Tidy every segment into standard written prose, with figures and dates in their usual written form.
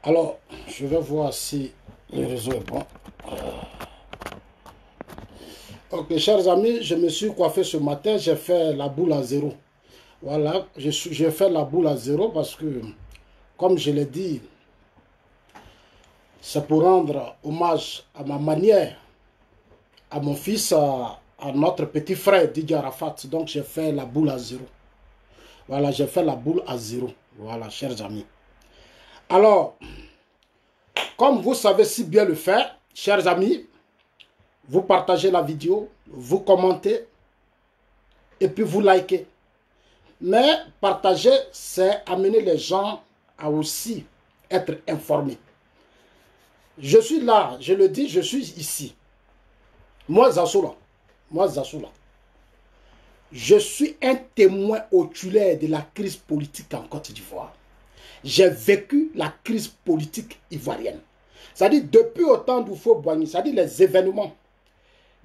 Alors, je vais voir si le réseau est bon. Ok, chers amis, je me suis coiffé ce matin, j'ai fait la boule à zéro. Voilà, j'ai fait la boule à zéro parce que, comme je l'ai dit, c'est pour rendre hommage à ma manière, à mon fils, à notre petit frère Didier Arafat. Donc, j'ai fait la boule à zéro. Voilà, j'ai fait la boule à zéro. Voilà, chers amis. Alors, comme vous savez si bien le faire, chers amis, vous partagez la vidéo, vous commentez et puis vous likez. Mais partager, c'est amener les gens à aussi être informés. Je suis là, je le dis, je suis ici. Moi, Zassoula, je suis un témoin oculaire de la crise politique en Côte d'Ivoire. J'ai vécu la crise politique ivoirienne. C'est-à-dire depuis au temps d'Oufo-Boigny, c'est-à-dire les événements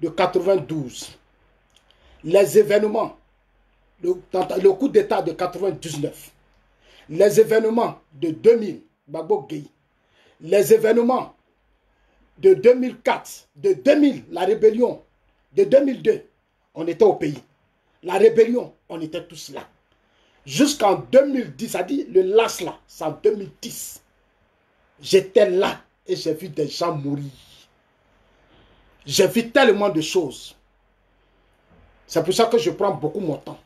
de 92, les événements, le coup d'État de 99, les événements de 2000, Gbagbo Gueye, les événements de 2004, de 2000, la rébellion, de 2002, on était au pays. La rébellion, on était tous là. Jusqu'en 2010, c'est-à-dire le last là, c'est en 2010. J'étais là et j'ai vu des gens mourir. J'ai vu tellement de choses. C'est pour ça que je prends beaucoup mon temps.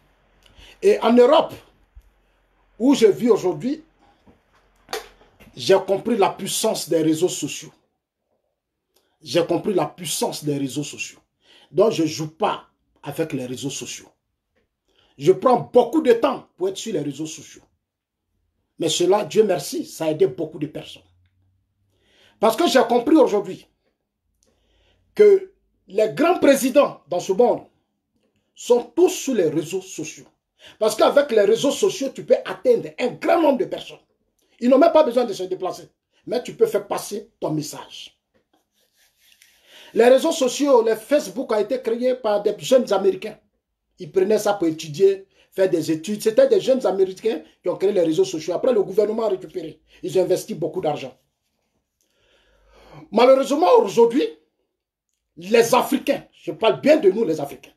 Et en Europe, où je vis aujourd'hui, j'ai compris la puissance des réseaux sociaux. J'ai compris la puissance des réseaux sociaux. Donc, je ne joue pas avec les réseaux sociaux. Je prends beaucoup de temps pour être sur les réseaux sociaux. Mais cela, Dieu merci, ça a aidé beaucoup de personnes. Parce que j'ai compris aujourd'hui que les grands présidents dans ce monde sont tous sur les réseaux sociaux. Parce qu'avec les réseaux sociaux, tu peux atteindre un grand nombre de personnes. Ils n'ont même pas besoin de se déplacer. Mais tu peux faire passer ton message. Les réseaux sociaux, les Facebook a été créé par des jeunes Américains. Ils prenaient ça pour étudier, faire des études. C'était des jeunes Américains qui ont créé les réseaux sociaux. Après, le gouvernement a récupéré. Ils ont investi beaucoup d'argent. Malheureusement, aujourd'hui, les Africains, je parle bien de nous les Africains,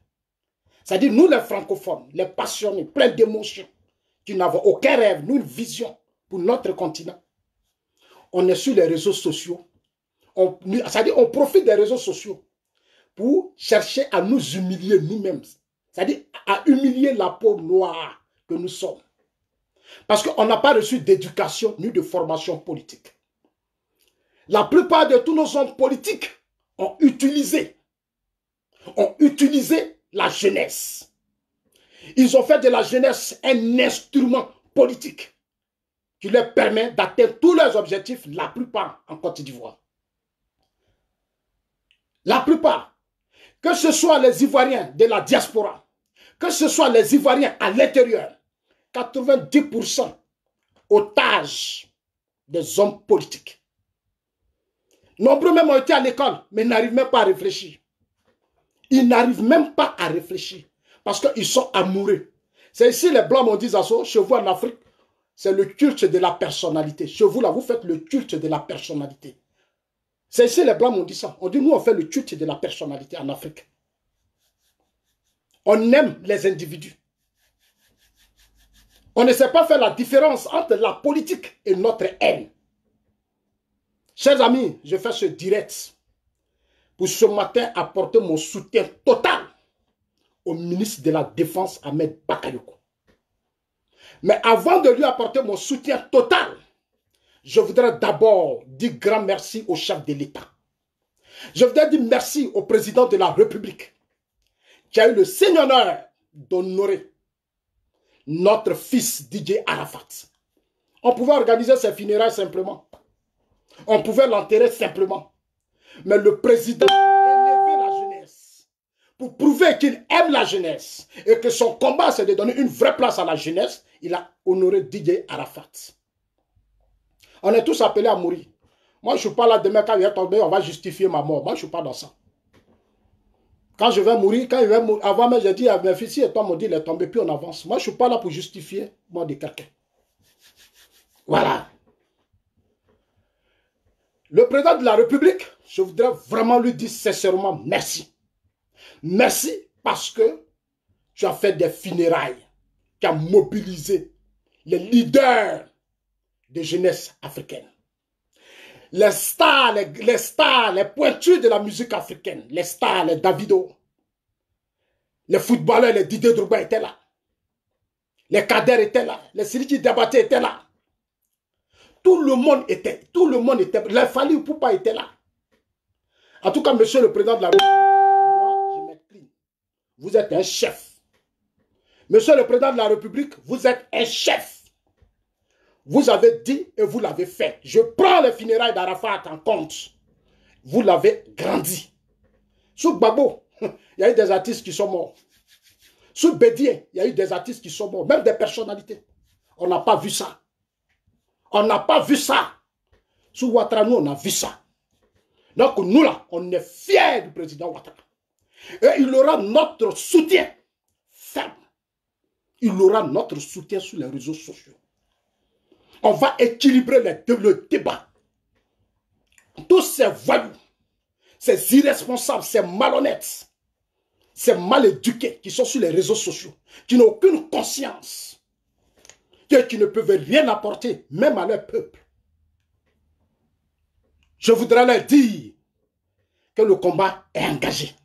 c'est-à-dire nous les francophones, les passionnés, pleins d'émotions, qui n'avons aucun rêve, nous une vision pour notre continent. On est sur les réseaux sociaux. C'est-à-dire on profite des réseaux sociaux pour chercher à nous humilier nous-mêmes. C'est-à-dire à humilier la peau noire que nous sommes. Parce qu'on n'a pas reçu d'éducation ni de formation politique. La plupart de tous nos hommes politiques ont utilisé la jeunesse. Ils ont fait de la jeunesse un instrument politique qui leur permet d'atteindre tous leurs objectifs, la plupart en Côte d'Ivoire. La plupart, que ce soit les Ivoiriens de la diaspora, que ce soit les Ivoiriens à l'intérieur, 90% otages des hommes politiques. Nombreux même ont été à l'école, mais n'arrivent même pas à réfléchir. Ils n'arrivent même pas à réfléchir parce qu'ils sont amoureux. C'est ici les Blancs m'ont dit ça, chez vous en Afrique, c'est le culte de la personnalité. Chez vous là, vous faites le culte de la personnalité. C'est ici les Blancs m'ont dit ça. On dit nous on fait le culte de la personnalité en Afrique. On aime les individus. On ne sait pas faire la différence entre la politique et notre haine. Chers amis, je fais ce direct pour ce matin apporter mon soutien total au ministre de la Défense, Ahmed Bakayoko. Mais avant de lui apporter mon soutien total, je voudrais d'abord dire grand merci au chef de l'État. Je voudrais dire merci au président de la République qui a eu le signe honneur d'honorer notre fils Didier Arafat. On pouvait organiser ses funérailles simplement. On pouvait l'enterrer simplement. Mais le président a élevé la jeunesse pour prouver qu'il aime la jeunesse et que son combat c'est de donner une vraie place à la jeunesse. Il a honoré Didier Arafat. On est tous appelés à mourir. Moi, je ne suis pas là demain quand il est tombé, on va justifier ma mort. Moi, je ne suis pas dans ça. Quand je vais mourir, avant même, j'ai dit à mes fils, si toi me dit il est tombé, puis on avance. Moi, je ne suis pas là pour justifier moi de quelqu'un. Voilà. Le président de la République, je voudrais vraiment lui dire sincèrement merci. Merci parce que tu as fait des funérailles, tu as mobilisé les leaders de jeunesse africaine. Les stars, les pointures de la musique africaine, les stars, les Davido, les footballeurs, les Didier Drogba étaient là. Les Kader étaient là, les Sidiki Diabaté étaient là. Tout le monde était, les Fally Ipupa étaient là. En tout cas, monsieur le président de la République, moi, je m'incline. Vous êtes un chef. Monsieur le président de la République, vous êtes un chef. Vous avez dit et vous l'avez fait. Je prends les funérailles d'Arafat en compte. Vous l'avez grandi. Sous Gbagbo, il y a eu des artistes qui sont morts. Sous Bédié, il y a eu des artistes qui sont morts, même des personnalités. On n'a pas vu ça. On n'a pas vu ça. Sous Ouattara, nous, on a vu ça. Donc, nous, là, on est fiers du président Ouattara. Et il aura notre soutien ferme. Il aura notre soutien sur les réseaux sociaux. On va équilibrer le débat. Tous ces voyous, ces irresponsables, ces malhonnêtes, ces mal éduqués qui sont sur les réseaux sociaux, qui n'ont aucune conscience, qui ne peuvent rien apporter, même à leur peuple. Je voudrais leur dire que le combat est engagé.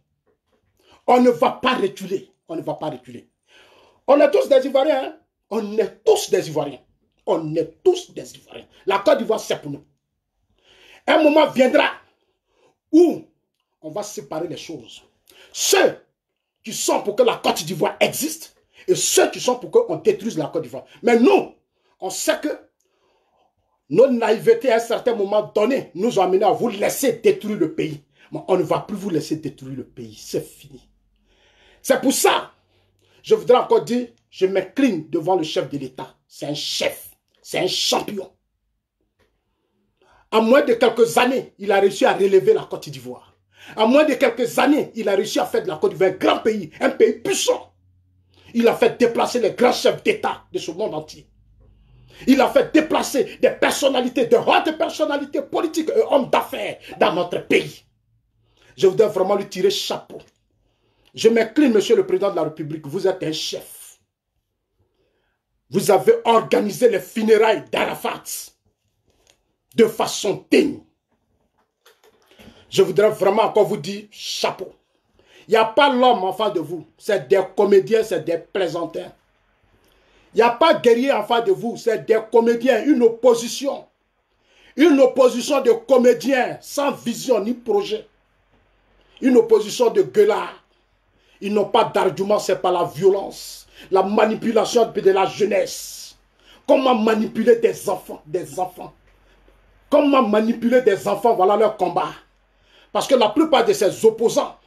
On ne va pas reculer. On ne va pas reculer. On est tous des Ivoiriens. Hein? On est tous des Ivoiriens. On est tous des Ivoiriens. La Côte d'Ivoire, c'est pour nous. Un moment viendra où on va séparer les choses. Ceux qui sont pour que la Côte d'Ivoire existe et ceux qui sont pour qu'on détruise la Côte d'Ivoire. Mais nous, on sait que nos naïvetés à un certain moment donné nous ont amené à vous laisser détruire le pays. Mais on ne va plus vous laisser détruire le pays. C'est fini. C'est pour ça, je voudrais encore dire, je m'incline devant le chef de l'État. C'est un chef. C'est un champion. En moins de quelques années, il a réussi à relever la Côte d'Ivoire. En moins de quelques années, il a réussi à faire de la Côte d'Ivoire un grand pays, un pays puissant. Il a fait déplacer les grands chefs d'État de ce monde entier. Il a fait déplacer des personnalités, de hautes personnalités politiques et hommes d'affaires dans notre pays. Je voudrais vraiment lui tirer chapeau. Je m'incline, monsieur le président de la République, vous êtes un chef. Vous avez organisé les funérailles d'Arafat de façon digne. Je voudrais vraiment encore vous dire chapeau. Il n'y a pas l'homme en face de vous. C'est des comédiens, c'est des plaisantins. Il n'y a pas guerrier en face de vous. C'est des comédiens, une opposition. Une opposition de comédiens sans vision ni projet. Une opposition de gueulards. Ils n'ont pas d'argument, c'est pas la violence. La manipulation de la jeunesse. Comment manipuler des enfants, Comment manipuler des enfants, voilà leur combat. Parce que la plupart de ces opposants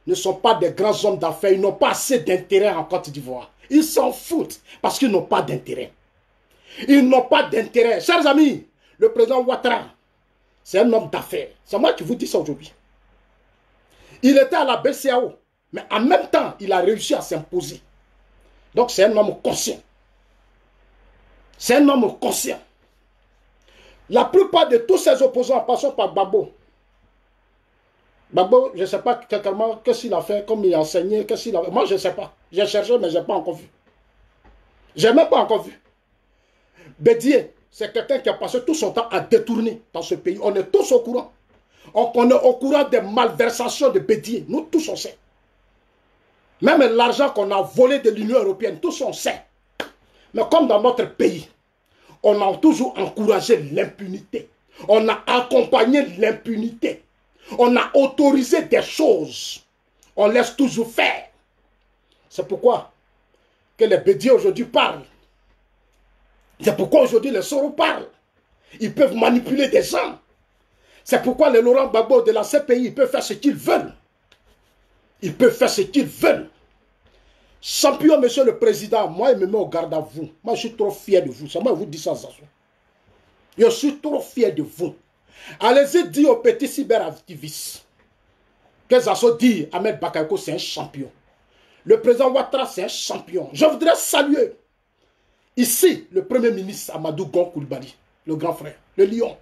ne sont pas des grands hommes d'affaires. Ils n'ont pas assez d'intérêt en Côte d'Ivoire. Ils s'en foutent parce qu'ils n'ont pas d'intérêt. Ils n'ont pas d'intérêt. Chers amis, le président Ouattara, c'est un homme d'affaires. C'est moi qui vous dis ça aujourd'hui. Il était à la BCAO, mais en même temps, il a réussi à s'imposer. Donc c'est un homme conscient. C'est un homme conscient. La plupart de tous ces opposants, passant par Gbagbo. Gbagbo, je ne sais pas clairement qu'est-ce qu'il a fait, comme il a enseigné, qu'est-ce qu'il a fait. Moi, je ne sais pas. J'ai cherché, mais je n'ai pas encore vu. Je n'ai même pas encore vu. Bédié, c'est quelqu'un qui a passé tout son temps à détourner dans ce pays. On est tous au courant. On est au courant des malversations de Bédié. Nous tous on sait. Même l'argent qu'on a volé de l'Union européenne, tous on sait. Mais comme dans notre pays, on a toujours encouragé l'impunité. On a accompagné l'impunité. On a autorisé des choses. On laisse toujours faire. C'est pourquoi que les Bédiés aujourd'hui parlent. C'est pourquoi aujourd'hui les Soro parlent. Ils peuvent manipuler des gens. C'est pourquoi les Laurent Gbagbo de la CPI, ils peuvent faire ce qu'ils veulent. Ils peuvent faire ce qu'ils veulent. Champion, monsieur le président, moi, il me met au garde à vous. Moi, je suis trop fier de vous. C'est moi qui vous dis ça. Je suis trop fier de vous. Allez-y dire aux petits cyberactivistes que Zasso dit Ahmed Bakayoko, c'est un champion. Le président Ouattara, c'est un champion. Je voudrais saluer ici le premier ministre Amadou Gon Coulibaly, le grand frère, le lion.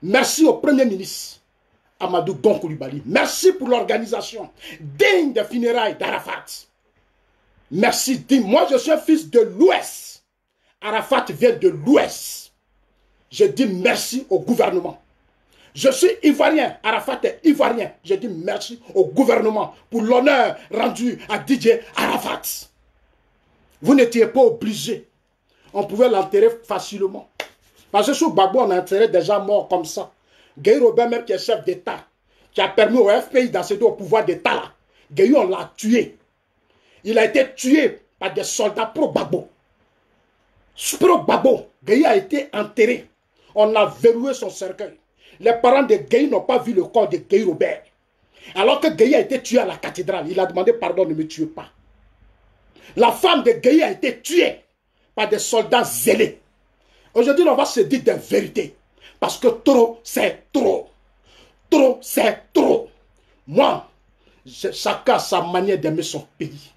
Merci au Premier ministre Amadou Gon Coulibaly. Merci pour l'organisation digne des funérailles d'Arafat. Merci digne. Moi, je suis un fils de l'Ouest. Arafat vient de l'Ouest. Je dis merci au gouvernement. Je suis ivoirien. Arafat est ivoirien. Je dis merci au gouvernement pour l'honneur rendu à Didier Arafat. Vous n'étiez pas obligé. On pouvait l'enterrer facilement. Parce que sous Gbagbo, on a enterré des gens morts comme ça. Gueye Robert, même qui est chef d'État, qui a permis au FPI d'accéder au pouvoir d'État là. Gueye, on l'a tué. Il a été tué par des soldats pro-Gbagbo. Pro-Gbagbo. Gueye a été enterré. On a verrouillé son cercueil. Les parents de Gueye n'ont pas vu le corps de Gueye Robert. Alors que Gueye a été tué à la cathédrale, il a demandé pardon, ne me tuez pas. La femme de Gueye a été tuée par des soldats zélés. Aujourd'hui, on va se dire des vérités. Parce que trop, c'est trop. Trop, c'est trop. Moi, chacun a sa manière d'aimer son pays.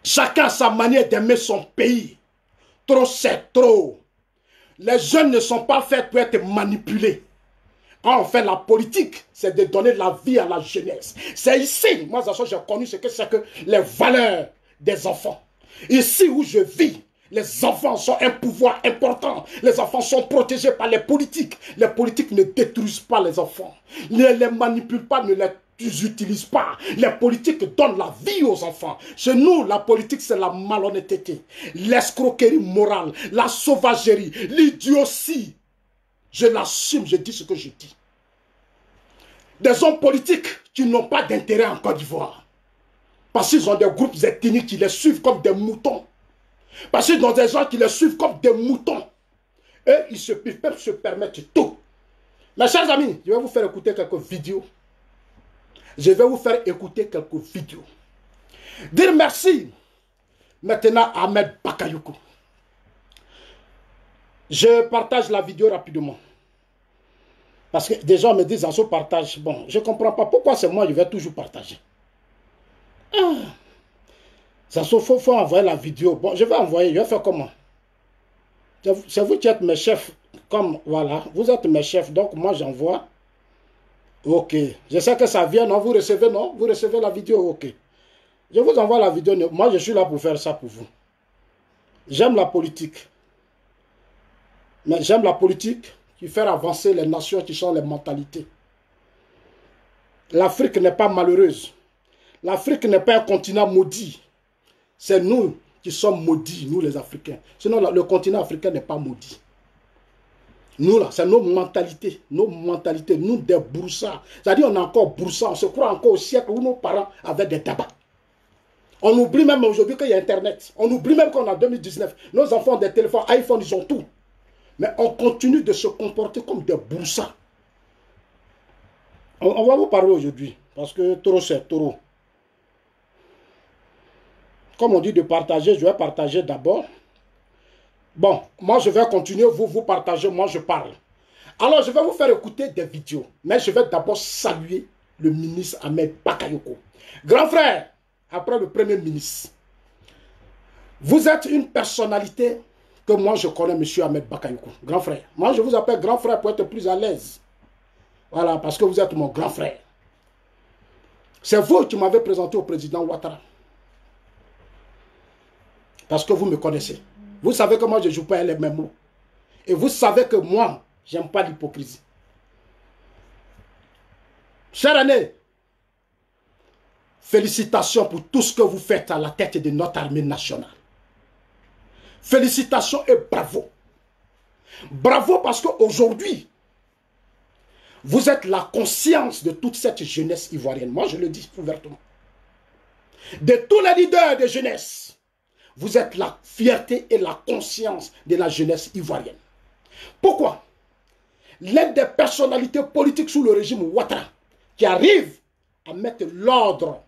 Chacun a sa manière d'aimer son pays. Trop, c'est trop. Les jeunes ne sont pas faits pour être manipulés. Quand on fait la politique, c'est de donner la vie à la jeunesse. C'est ici, moi, j'ai connu ce que c'est que les valeurs des enfants. Ici où je vis, les enfants sont un pouvoir important. Les enfants sont protégés par les politiques. Les politiques ne détruisent pas les enfants. Ne les manipulent pas, ne les utilisent pas. Les politiques donnent la vie aux enfants. Chez nous, la politique, c'est la malhonnêteté, l'escroquerie morale, la sauvagerie, l'idiotie. Je l'assume, je dis ce que je dis. Des hommes politiques qui n'ont pas d'intérêt en Côte d'Ivoire. Parce qu'ils ont des groupes ethniques qui les suivent comme des moutons. Parce qu'ils ont des gens qui les suivent comme des moutons. Et ils peuvent se permettre tout. Mes chers amis, je vais vous faire écouter quelques vidéos. Je vais vous faire écouter quelques vidéos. Dire merci maintenant à Ahmed Bakayoko. Je partage la vidéo rapidement. Parce que des gens me disent, en ce partage, bon, je ne comprends pas pourquoi c'est moi, je vais toujours partager. Ça faut envoyer la vidéo. Bon, je vais envoyer, je vais faire comment? C'est vous qui êtes mes chefs. Comme, voilà, vous êtes mes chefs, donc moi j'envoie. Ok, je sais que ça vient, non? Vous recevez, non? Vous recevez la vidéo, ok. Je vous envoie la vidéo, moi je suis là pour faire ça pour vous. J'aime la politique. Mais j'aime la politique qui fait avancer les nations qui sont les mentalités. L'Afrique n'est pas malheureuse. L'Afrique n'est pas un continent maudit. C'est nous qui sommes maudits, nous les Africains. Sinon, le continent africain n'est pas maudit. Nous, là, c'est nos mentalités, nous des broussards. C'est-à-dire, on est encore broussards, on se croit encore au siècle où nos parents avaient des tabacs. On oublie même aujourd'hui qu'il y a Internet. On oublie même qu'on est en 2019. Nos enfants ont des téléphones, iPhone, ils ont tout. Mais on continue de se comporter comme des broussards. On va vous parler aujourd'hui, parce que trop c'est trop. Comme on dit de partager, je vais partager d'abord. Bon, moi je vais continuer, vous partagez, moi je parle. Alors je vais vous faire écouter des vidéos. Mais je vais d'abord saluer le ministre Ahmed Bakayoko. Grand frère, après le premier ministre. Vous êtes une personnalité que moi je connais, monsieur Ahmed Bakayoko. Grand frère. Moi je vous appelle grand frère pour être plus à l'aise. Voilà, parce que vous êtes mon grand frère. C'est vous qui m'avez présenté au président Ouattara. Parce que vous me connaissez. Vous savez que moi, je ne joue pas les mêmes mots. Et vous savez que moi, je n'aime pas l'hypocrisie. Chère année, félicitations pour tout ce que vous faites à la tête de notre armée nationale. Félicitations et bravo. Bravo parce qu'aujourd'hui, vous êtes la conscience de toute cette jeunesse ivoirienne. Moi, je le dis ouvertement. De tous les leaders de jeunesse. Vous êtes la fierté et la conscience de la jeunesse ivoirienne. Pourquoi? L'une des personnalités politiques sous le régime Ouattara, qui arrive à mettre l'ordre,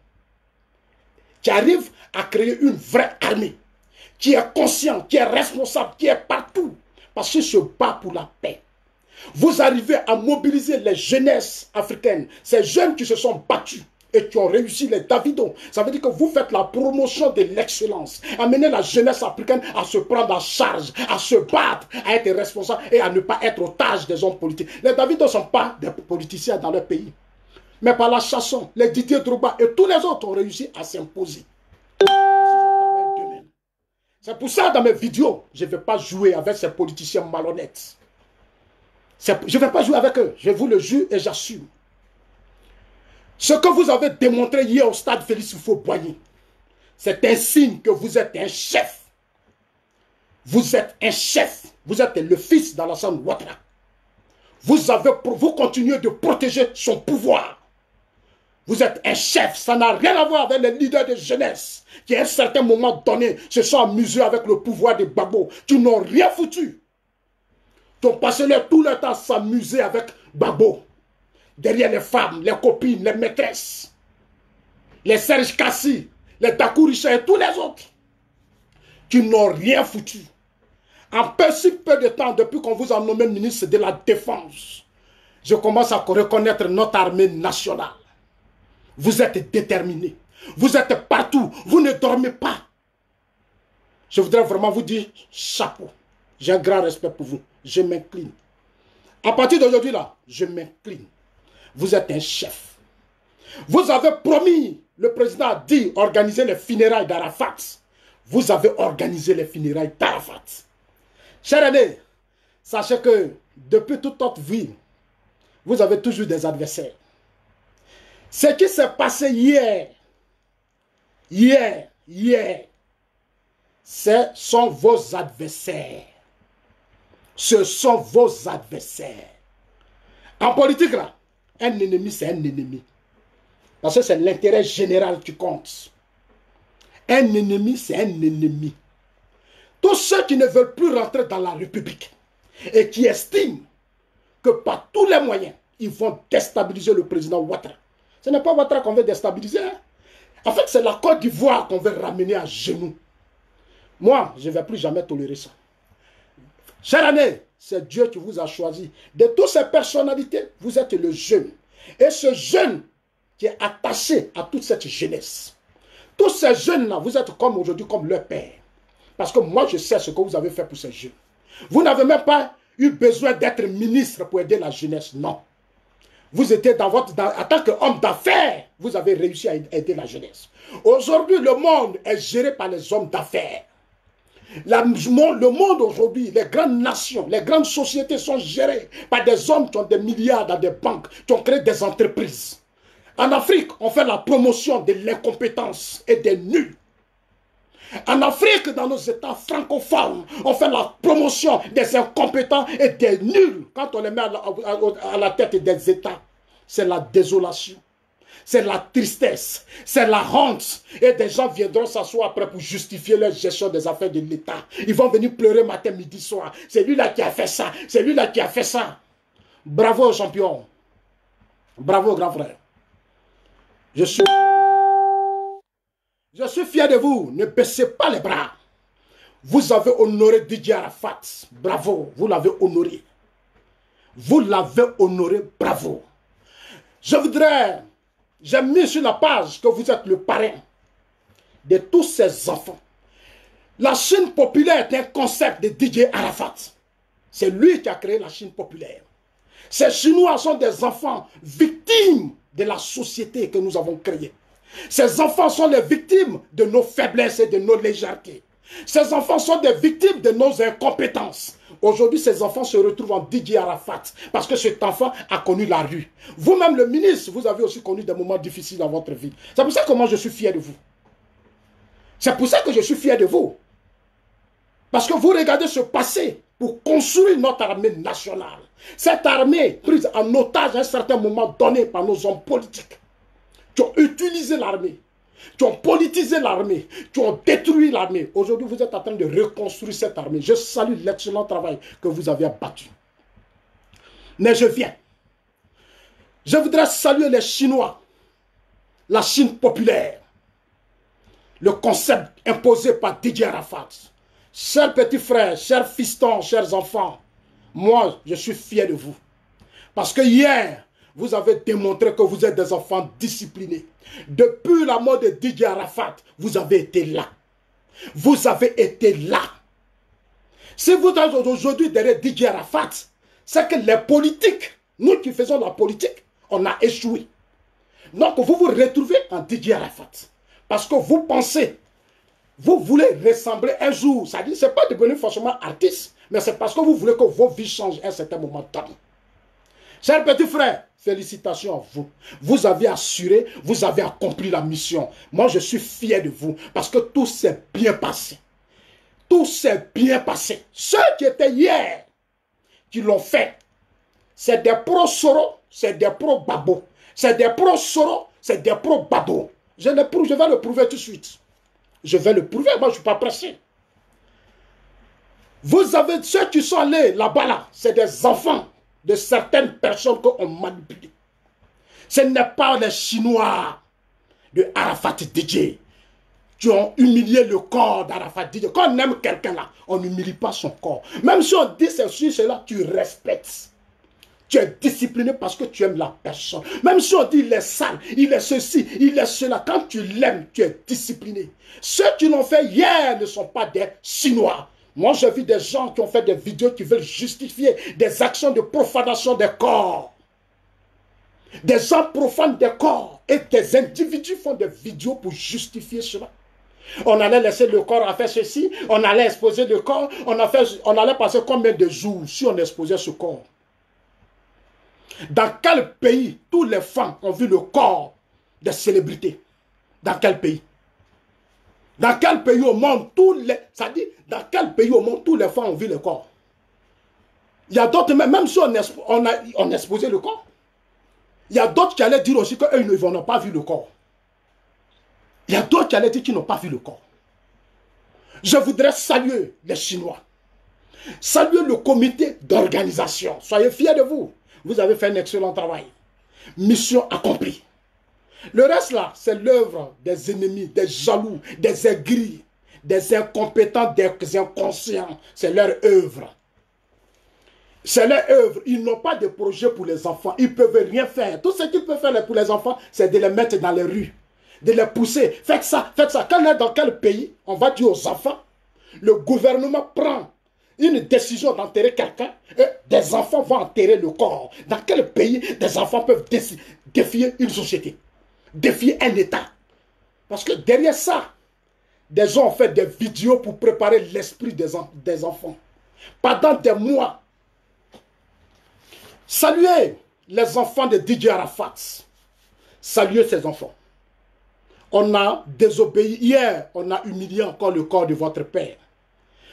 qui arrive à créer une vraie armée, qui est conscient, qui est responsable, qui est partout, parce qu'il se bat pour la paix. Vous arrivez à mobiliser les jeunesses africaines, ces jeunes qui se sont battus Et tu as réussi les Davido. Ça veut dire que vous faites la promotion de l'excellence. Amenez la jeunesse africaine à se prendre en charge, à se battre, à être responsable et à ne pas être otage des hommes politiques. Les Davido ne sont pas des politiciens dans leur pays. Mais par la chanson, les Didier Drogba et tous les autres ont réussi à s'imposer. C'est pour ça, dans mes vidéos, je ne vais pas jouer avec ces politiciens malhonnêtes. Je ne vais pas jouer avec eux. Je vous le jure et j'assume. Ce que vous avez démontré hier au stade Félix Houphouët-Boigny, c'est un signe que vous êtes un chef. Vous êtes un chef. Vous êtes le fils d'Alassane Ouattara. Vous continuez de protéger son pouvoir. Vous êtes un chef. Ça n'a rien à voir avec les leaders de jeunesse qui, à un certain moment donné, se sont amusés avec le pouvoir de Gbagbo, qui n'ont rien foutu. Qui ont passé tout le temps à s'amuser avec Gbagbo. Derrière les femmes, les copines, les maîtresses, les Serge Kassi, les Takou Richard et tous les autres qui n'ont rien foutu. En si peu de temps, depuis qu'on vous a nommé ministre de la Défense, je commence à reconnaître notre armée nationale. Vous êtes déterminés. Vous êtes partout. Vous ne dormez pas. Je voudrais vraiment vous dire chapeau. J'ai un grand respect pour vous. Je m'incline. À partir d'aujourd'hui, là, je m'incline. Vous êtes un chef. Vous avez promis, le président a dit, organiser les funérailles d'Arafat. Vous avez organisé les funérailles d'Arafat. Chers amis, sachez que depuis toute votre vie, vous avez toujours des adversaires. Ce qui s'est passé hier, ce sont vos adversaires. Ce sont vos adversaires. En politique, là, un ennemi, c'est un ennemi. Parce que c'est l'intérêt général qui compte. Un ennemi, c'est un ennemi. Tous ceux qui ne veulent plus rentrer dans la République et qui estiment que par tous les moyens, ils vont déstabiliser le président Ouattara. Ce n'est pas Ouattara qu'on veut déstabiliser. Hein? En fait, c'est la Côte d'Ivoire qu'on veut ramener à genoux. Moi, je ne vais plus jamais tolérer ça. Chère année, c'est Dieu qui vous a choisi. De toutes ces personnalités, vous êtes le jeune. Et ce jeune qui est attaché à toute cette jeunesse. Tous ces jeunes-là, vous êtes comme aujourd'hui, comme leur père. Parce que moi, je sais ce que vous avez fait pour ces jeunes. Vous n'avez même pas eu besoin d'être ministre pour aider la jeunesse. Non. Vous étiez en tant qu'homme d'affaires, vous avez réussi à aider la jeunesse. Aujourd'hui, le monde est géré par les hommes d'affaires. Le monde aujourd'hui, les grandes nations, les grandes sociétés sont gérées par des hommes qui ont des milliards dans des banques, qui ont créé des entreprises. En Afrique, on fait la promotion de l'incompétence et des nuls. En Afrique, dans nos États francophones, on fait la promotion des incompétents et des nuls. Quand on les met à la tête des États, c'est la désolation. C'est la tristesse, c'est la honte. Et des gens viendront s'asseoir après pour justifier leur gestion des affaires de l'État. Ils vont venir pleurer matin, midi, soir. C'est lui-là qui a fait ça. C'est lui-là qui a fait ça. Bravo, champion. Bravo, grand frère. Je suis fier de vous. Ne baissez pas les bras. Vous avez honoré Didier Arafat. Bravo. Vous l'avez honoré. Vous l'avez honoré. Bravo. J'ai mis sur la page que vous êtes le parrain de tous ces enfants. La Chine populaire est un concept de Didier Arafat. C'est lui qui a créé la Chine populaire. Ces Chinois sont des enfants victimes de la société que nous avons créée. Ces enfants sont les victimes de nos faiblesses et de nos légèretés. Ces enfants sont des victimes de nos incompétences. Aujourd'hui, ces enfants se retrouvent en Didier Arafat parce que cet enfant a connu la rue. Vous-même, le ministre, vous avez aussi connu des moments difficiles dans votre vie. C'est pour ça que moi, je suis fier de vous. C'est pour ça que je suis fier de vous. Parce que vous regardez ce passé pour construire notre armée nationale. Cette armée prise en otage à un certain moment donné par nos hommes politiques qui ont utilisé l'armée, qui ont politisé l'armée, qui ont détruit l'armée. Aujourd'hui, vous êtes en train de reconstruire cette armée. Je salue l'excellent travail que vous avez abattu. Mais je viens. Je voudrais saluer les Chinois, la Chine populaire, le concept imposé par Didier Arafat. Chers petits frères, chers fistons, chers enfants, moi, je suis fier de vous. Parce que hier, vous avez démontré que vous êtes des enfants disciplinés. Depuis la mort de Didier Arafat, vous avez été là. Vous avez été là. Si vous êtes aujourd'hui derrière Didier Arafat, c'est que les politiques, nous qui faisons la politique, on a échoué. Donc vous vous retrouvez en Didier Arafat. Parce que vous pensez, vous voulez ressembler un jour. Ça dit, ce n'est pas devenu forcément artiste, mais c'est parce que vous voulez que vos vies changent à un certain moment donné. Chers petits frères, félicitations à vous. Vous avez assuré, vous avez accompli la mission. Moi, je suis fier de vous parce que tout s'est bien passé. Tout s'est bien passé. Ceux qui étaient hier, qui l'ont fait, c'est des pro-Soro, c'est des pro-Babo. C'est des pro-Soro, c'est des pro-Babo. Je vais le prouver tout de suite. Je vais le prouver, moi je ne suis pas pressé. Vous avez ceux qui sont allés là-bas, là, c'est des enfants de certaines personnes qu'on manipule. Ce n'est pas les Chinois de Arafat DJ qui ont humilié le corps d'Arafat DJ. Quand on aime quelqu'un là, on n'humilie pas son corps. Même si on dit ceci, cela, tu respectes. Tu es discipliné parce que tu aimes la personne. Même si on dit il est sale, il est ceci, il est cela. Quand tu l'aimes, tu es discipliné. Ceux qui l'ont fait hier ne sont pas des Chinois. Moi, j'ai vu des gens qui ont fait des vidéos qui veulent justifier des actions de profanation des corps. Des gens profanent des corps. Et des individus font des vidéos pour justifier cela. On allait laisser le corps à faire ceci. On allait exposer le corps. On allait passer combien de jours si on exposait ce corps? Dans quel pays tous les femmes ont vu le corps des célébrités? Dans quel pays? Dans quel pays au monde dans quel pays au monde tous les femmes ont vu le corps? Il y a d'autres, même si on exposait le corps, il y a d'autres qui allaient dire aussi qu'eux n'ont pas vu le corps. Il y a d'autres qui allaient dire qu'ils n'ont pas vu le corps. Je voudrais saluer les Chinois. Saluer le comité d'organisation. Soyez fiers de vous. Vous avez fait un excellent travail. Mission accomplie. Le reste là, c'est l'œuvre des ennemis, des jaloux, des aigris, des incompétents, des inconscients. C'est leur œuvre. C'est leur œuvre. Ils n'ont pas de projet pour les enfants. Ils ne peuvent rien faire. Tout ce qu'ils peuvent faire pour les enfants, c'est de les mettre dans les rues. De les pousser. Faites ça, faites ça. Quand on est dans quel pays, on va dire aux enfants, le gouvernement prend une décision d'enterrer quelqu'un, et des enfants vont enterrer le corps. Dans quel pays des enfants peuvent défier une société, défier un État? Parce que derrière ça, des gens ont fait des vidéos pour préparer l'esprit des enfants. Pendant des mois, saluez les enfants de Didier Arafat. Saluez ces enfants. On a désobéi hier, on a humilié encore le corps de votre père.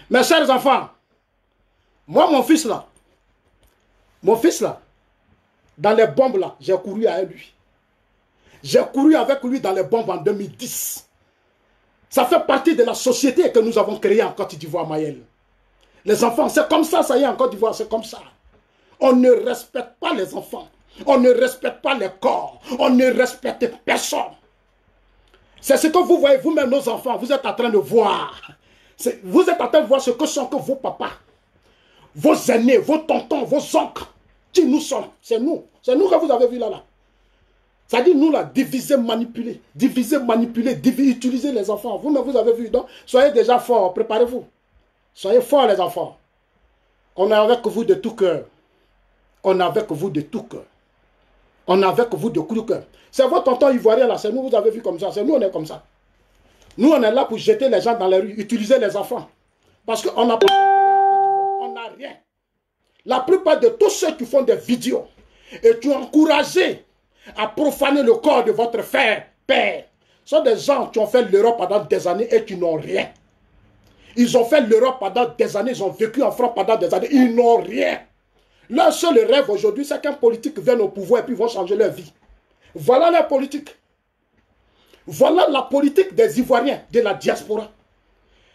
Mes chers enfants, moi, mon fils là, dans les bombes là, j'ai couru avec lui. J'ai couru avec lui dans les bombes en 2010. Ça fait partie de la société que nous avons créée en Côte d'Ivoire, Mayel. Les enfants, c'est comme ça y est, en Côte d'Ivoire, c'est comme ça. On ne respecte pas les enfants. On ne respecte pas les corps. On ne respecte personne. C'est ce que vous voyez vous-même, nos enfants, vous êtes en train de voir. Vous êtes en train de voir ce que sont que vos papas, vos aînés, vos tontons, vos oncles, qui nous sommes. C'est nous. C'est nous que vous avez vu là. Ça dit nous là, diviser, manipuler, utiliser les enfants. Vous-même, vous avez vu. Donc, soyez déjà forts, préparez-vous. Soyez forts les enfants. On est avec vous de tout cœur. On est avec vous de tout cœur. On est avec vous de tout cœur. C'est votre tonton ivoirien là, c'est nous, vous avez vu comme ça. C'est nous, on est comme ça. Nous, on est là pour jeter les gens dans les rues, utiliser les enfants. Parce qu'on n'a pas on n'a rien. La plupart de tous ceux qui font des vidéos et qui ont encouragé à profaner le corps de votre père, sont des gens qui ont fait l'Europe pendant des années et qui n'ont rien. Ils ont fait l'Europe pendant des années, ils ont vécu en France pendant des années, ils n'ont rien. Leur seul rêve aujourd'hui, c'est qu'un politique vienne au pouvoir et puis ils vont changer leur vie. Voilà la politique. Voilà la politique des Ivoiriens, de la diaspora.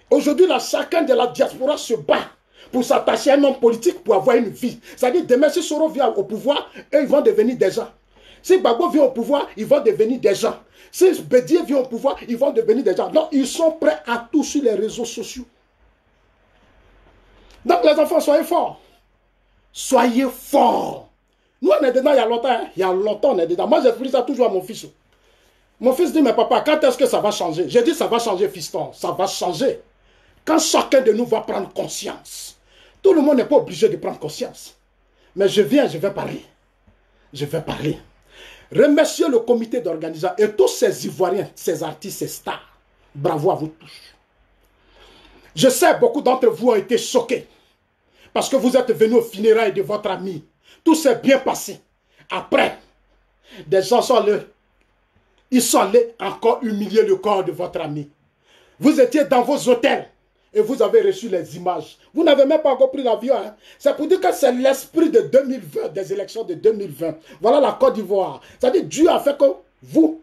Aujourd'hui, chacun de la diaspora se bat pour s'attacher à un homme politique pour avoir une vie. C'est-à-dire, demain, si Soro vient au pouvoir, eux, ils vont devenir des gens. Si Gbagbo vient au pouvoir, ils vont devenir des gens. Si Bédié vient au pouvoir, ils vont devenir des gens. Donc, ils sont prêts à tout sur les réseaux sociaux. Donc, les enfants, soyez forts. Soyez forts. Nous, on est dedans il y a longtemps. Hein? Il y a longtemps, on est dedans. Moi, j'explique ça toujours à mon fils. Mon fils dit, mais papa, quand est-ce que ça va changer? J'ai dit, ça va changer, fiston. Ça va changer. Quand chacun de nous va prendre conscience. Tout le monde n'est pas obligé de prendre conscience. Mais je viens, je vais parler. Je vais parler. Remercier le comité d'organisation et tous ces Ivoiriens, ces artistes, ces stars. Bravo à vous tous. Je sais, beaucoup d'entre vous ont été choqués. Parce que vous êtes venus au funérailles de votre ami. Tout s'est bien passé. Après, des gens sont allés. Ils sont allés encore humilier le corps de votre ami. Vous étiez dans vos hôtels. Et vous avez reçu les images. Vous n'avez même pas encore pris l'avion. Hein? C'est pour dire que c'est l'esprit de 2020, des élections de 2020. Voilà la Côte d'Ivoire. C'est-à-dire Dieu a fait que vous,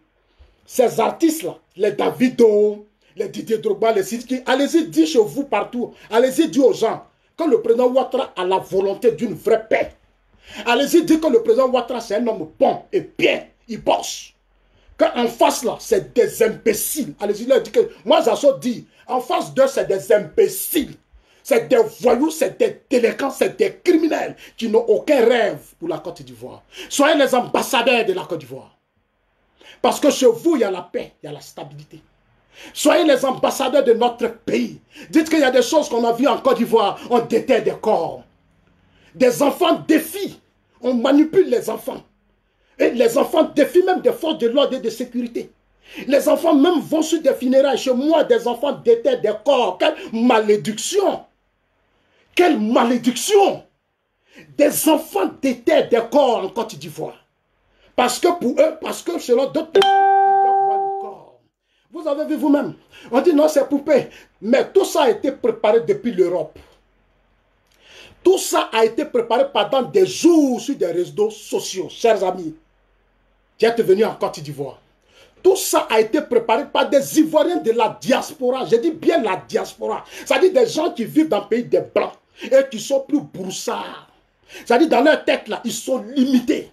ces artistes-là, les Davido, les Didier Drogba, les Sidiki, allez-y dire chez vous partout. Allez-y dire aux gens que le président Ouattara a la volonté d'une vraie paix. Allez-y dire que le président Ouattara, c'est un homme bon et bien. Il bosse. Qu'en face là, c'est des imbéciles. Allez-y leur dire que moi, j'assure dire, en face d'eux, c'est des imbéciles. C'est des voyous, c'est des délinquants, c'est des criminels qui n'ont aucun rêve pour la Côte d'Ivoire. Soyez les ambassadeurs de la Côte d'Ivoire. Parce que chez vous, il y a la paix, il y a la stabilité. Soyez les ambassadeurs de notre pays. Dites qu'il y a des choses qu'on a vues en Côte d'Ivoire. On déterre des corps. Des enfants défient. On manipule les enfants. Et les enfants défient même des forces de l'ordre et de sécurité. Les enfants même vont sur des funérailles. Chez moi, des enfants déterrent des corps. Quelle malédiction! Quelle malédiction! Des enfants déterrent des corps en Côte d'Ivoire. Parce que pour eux, parce que selon d'autres personnes, ils doivent voir le corps. Vous avez vu vous-même. On dit non, c'est poupée. Mais tout ça a été préparé depuis l'Europe. Tout ça a été préparé pendant des jours sur des réseaux sociaux, chers amis. Qui êtes venus en Côte d'Ivoire. Tout ça a été préparé par des Ivoiriens de la diaspora. Je dis bien la diaspora. C'est-à-dire des gens qui vivent dans le pays des Blancs et qui sont plus broussards. C'est-à-dire dans leur tête, là, ils sont limités.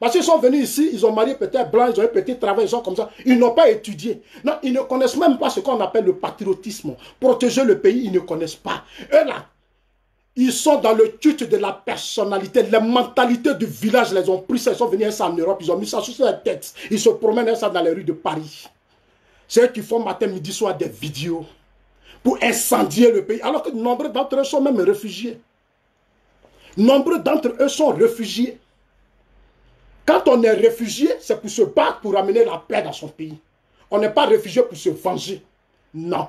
Parce qu'ils sont venus ici, ils ont marié peut-être blanc, ils ont eu petit travail, ils sont comme ça. Ils n'ont pas étudié. Non, ils ne connaissent même pas ce qu'on appelle le patriotisme. Protéger le pays, ils ne connaissent pas. Eux là, ils sont dans le culte de la personnalité. Les mentalités du village les ont pris ça. Ils sont venus ça en Europe. Ils ont mis ça sur leur tête. Ils se promènent ça dans les rues de Paris. C'est eux qui font matin, midi, soir des vidéos pour incendier le pays. Alors que nombreux d'entre eux sont même réfugiés. Nombreux d'entre eux sont réfugiés. Quand on est réfugié, c'est pour se battre, pour amener la paix dans son pays. On n'est pas réfugié pour se venger. Non.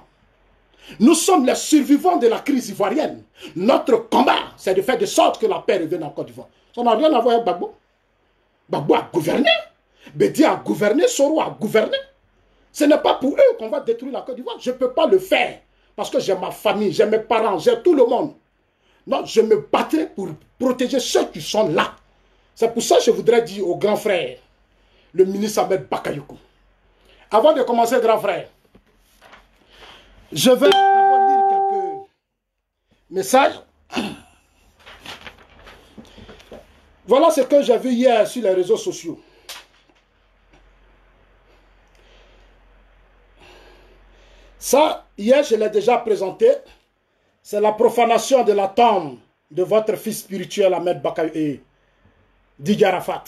Nous sommes les survivants de la crise ivoirienne. Notre combat, c'est de faire de sorte que la paix revienne en Côte d'Ivoire. Ça n'a rien à voir avec Gbagbo. Gbagbo a gouverné. Bédi a gouverné. Soro a gouverné. Ce n'est pas pour eux qu'on va détruire la Côte d'Ivoire. Je ne peux pas le faire. Parce que j'ai ma famille, j'ai mes parents, j'ai tout le monde. Non, je me battrai pour protéger ceux qui sont là. C'est pour ça que je voudrais dire au grand frère, le ministre Ahmed Bakayoko. Avant de commencer, grand frère, je vais lire quelques messages. Voilà ce que j'ai vu hier sur les réseaux sociaux. Ça, hier, je l'ai déjà présenté. C'est la profanation de la tombe de votre fils spirituel Ahmed Bakayoko et Didier Arafat.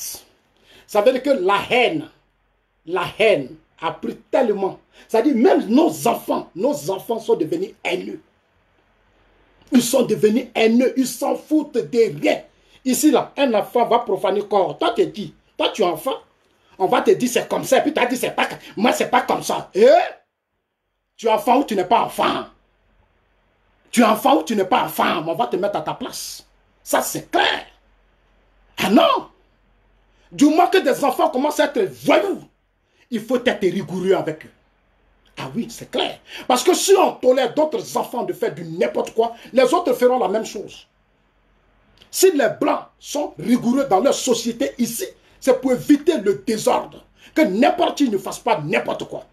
Ça veut dire que la haine a pris tellement. C'est-à-dire même nos enfants sont devenus haineux. Ils sont devenus haineux, ils s'en foutent de rien. Ici, là, un enfant va profaner corps. Toi, tu dis, toi, tu es enfant. On va te dire c'est comme ça. Et puis tu as dit, c'est pas, moi, c'est pas comme ça. Eh? Tu es enfant ou tu n'es pas enfant? Tu es enfant ou tu n'es pas enfant? On va te mettre à ta place. Ça, c'est clair. Ah non! Du moment que des enfants commencent à être voyous, il faut être rigoureux avec eux. Ah oui, c'est clair. Parce que si on tolère d'autres enfants de faire du n'importe quoi, les autres feront la même chose. Si les Blancs sont rigoureux dans leur société ici, c'est pour éviter le désordre. Que n'importe qui ne fasse pas n'importe quoi.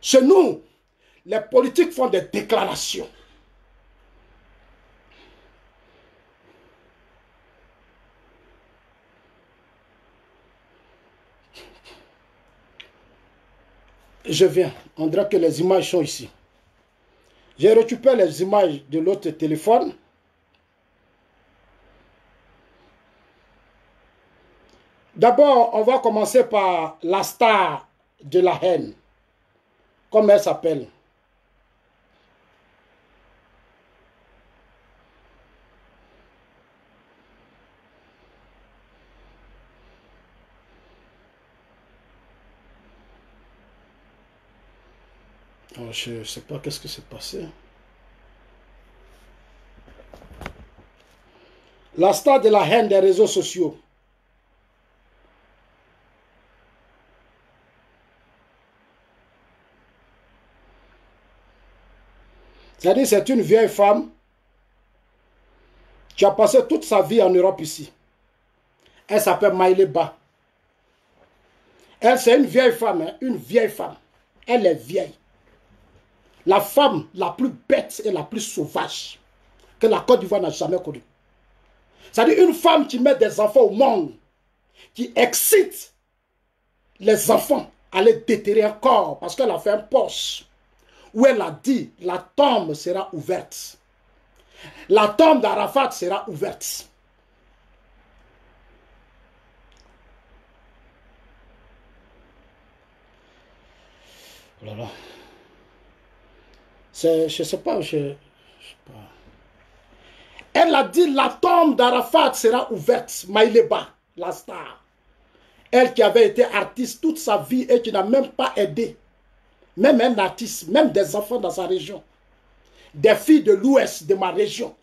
Chez nous, les politiques font des déclarations. Je viens. On dirait que les images sont ici. J'ai récupéré les images de l'autre téléphone. D'abord, on va commencer par la star de la haine. Comment elle s'appelle? Oh, je ne sais pas qu'est-ce qui s'est passé. La star de la haine des réseaux sociaux. C'est-à-dire, c'est une vieille femme qui a passé toute sa vie en Europe ici. Elle s'appelle Maïlé Ba. Elle, c'est une vieille femme, hein, une vieille femme. Elle est vieille. La femme la plus bête et la plus sauvage que la Côte d'Ivoire n'a jamais connue. C'est-à-dire une femme qui met des enfants au monde, qui excite les enfants à les déterrer un corps parce qu'elle a fait un poste où elle a dit la tombe sera ouverte. La tombe d'Arafat sera ouverte. Oh là là. Je ne sais pas, je sais pas. Elle a dit la tombe d'Arafat sera ouverte. Maïleba, la star. Elle qui avait été artiste toute sa vie et qui n'a même pas aidé. Même un artiste, même des enfants dans sa région. Des filles de l'Ouest de ma région.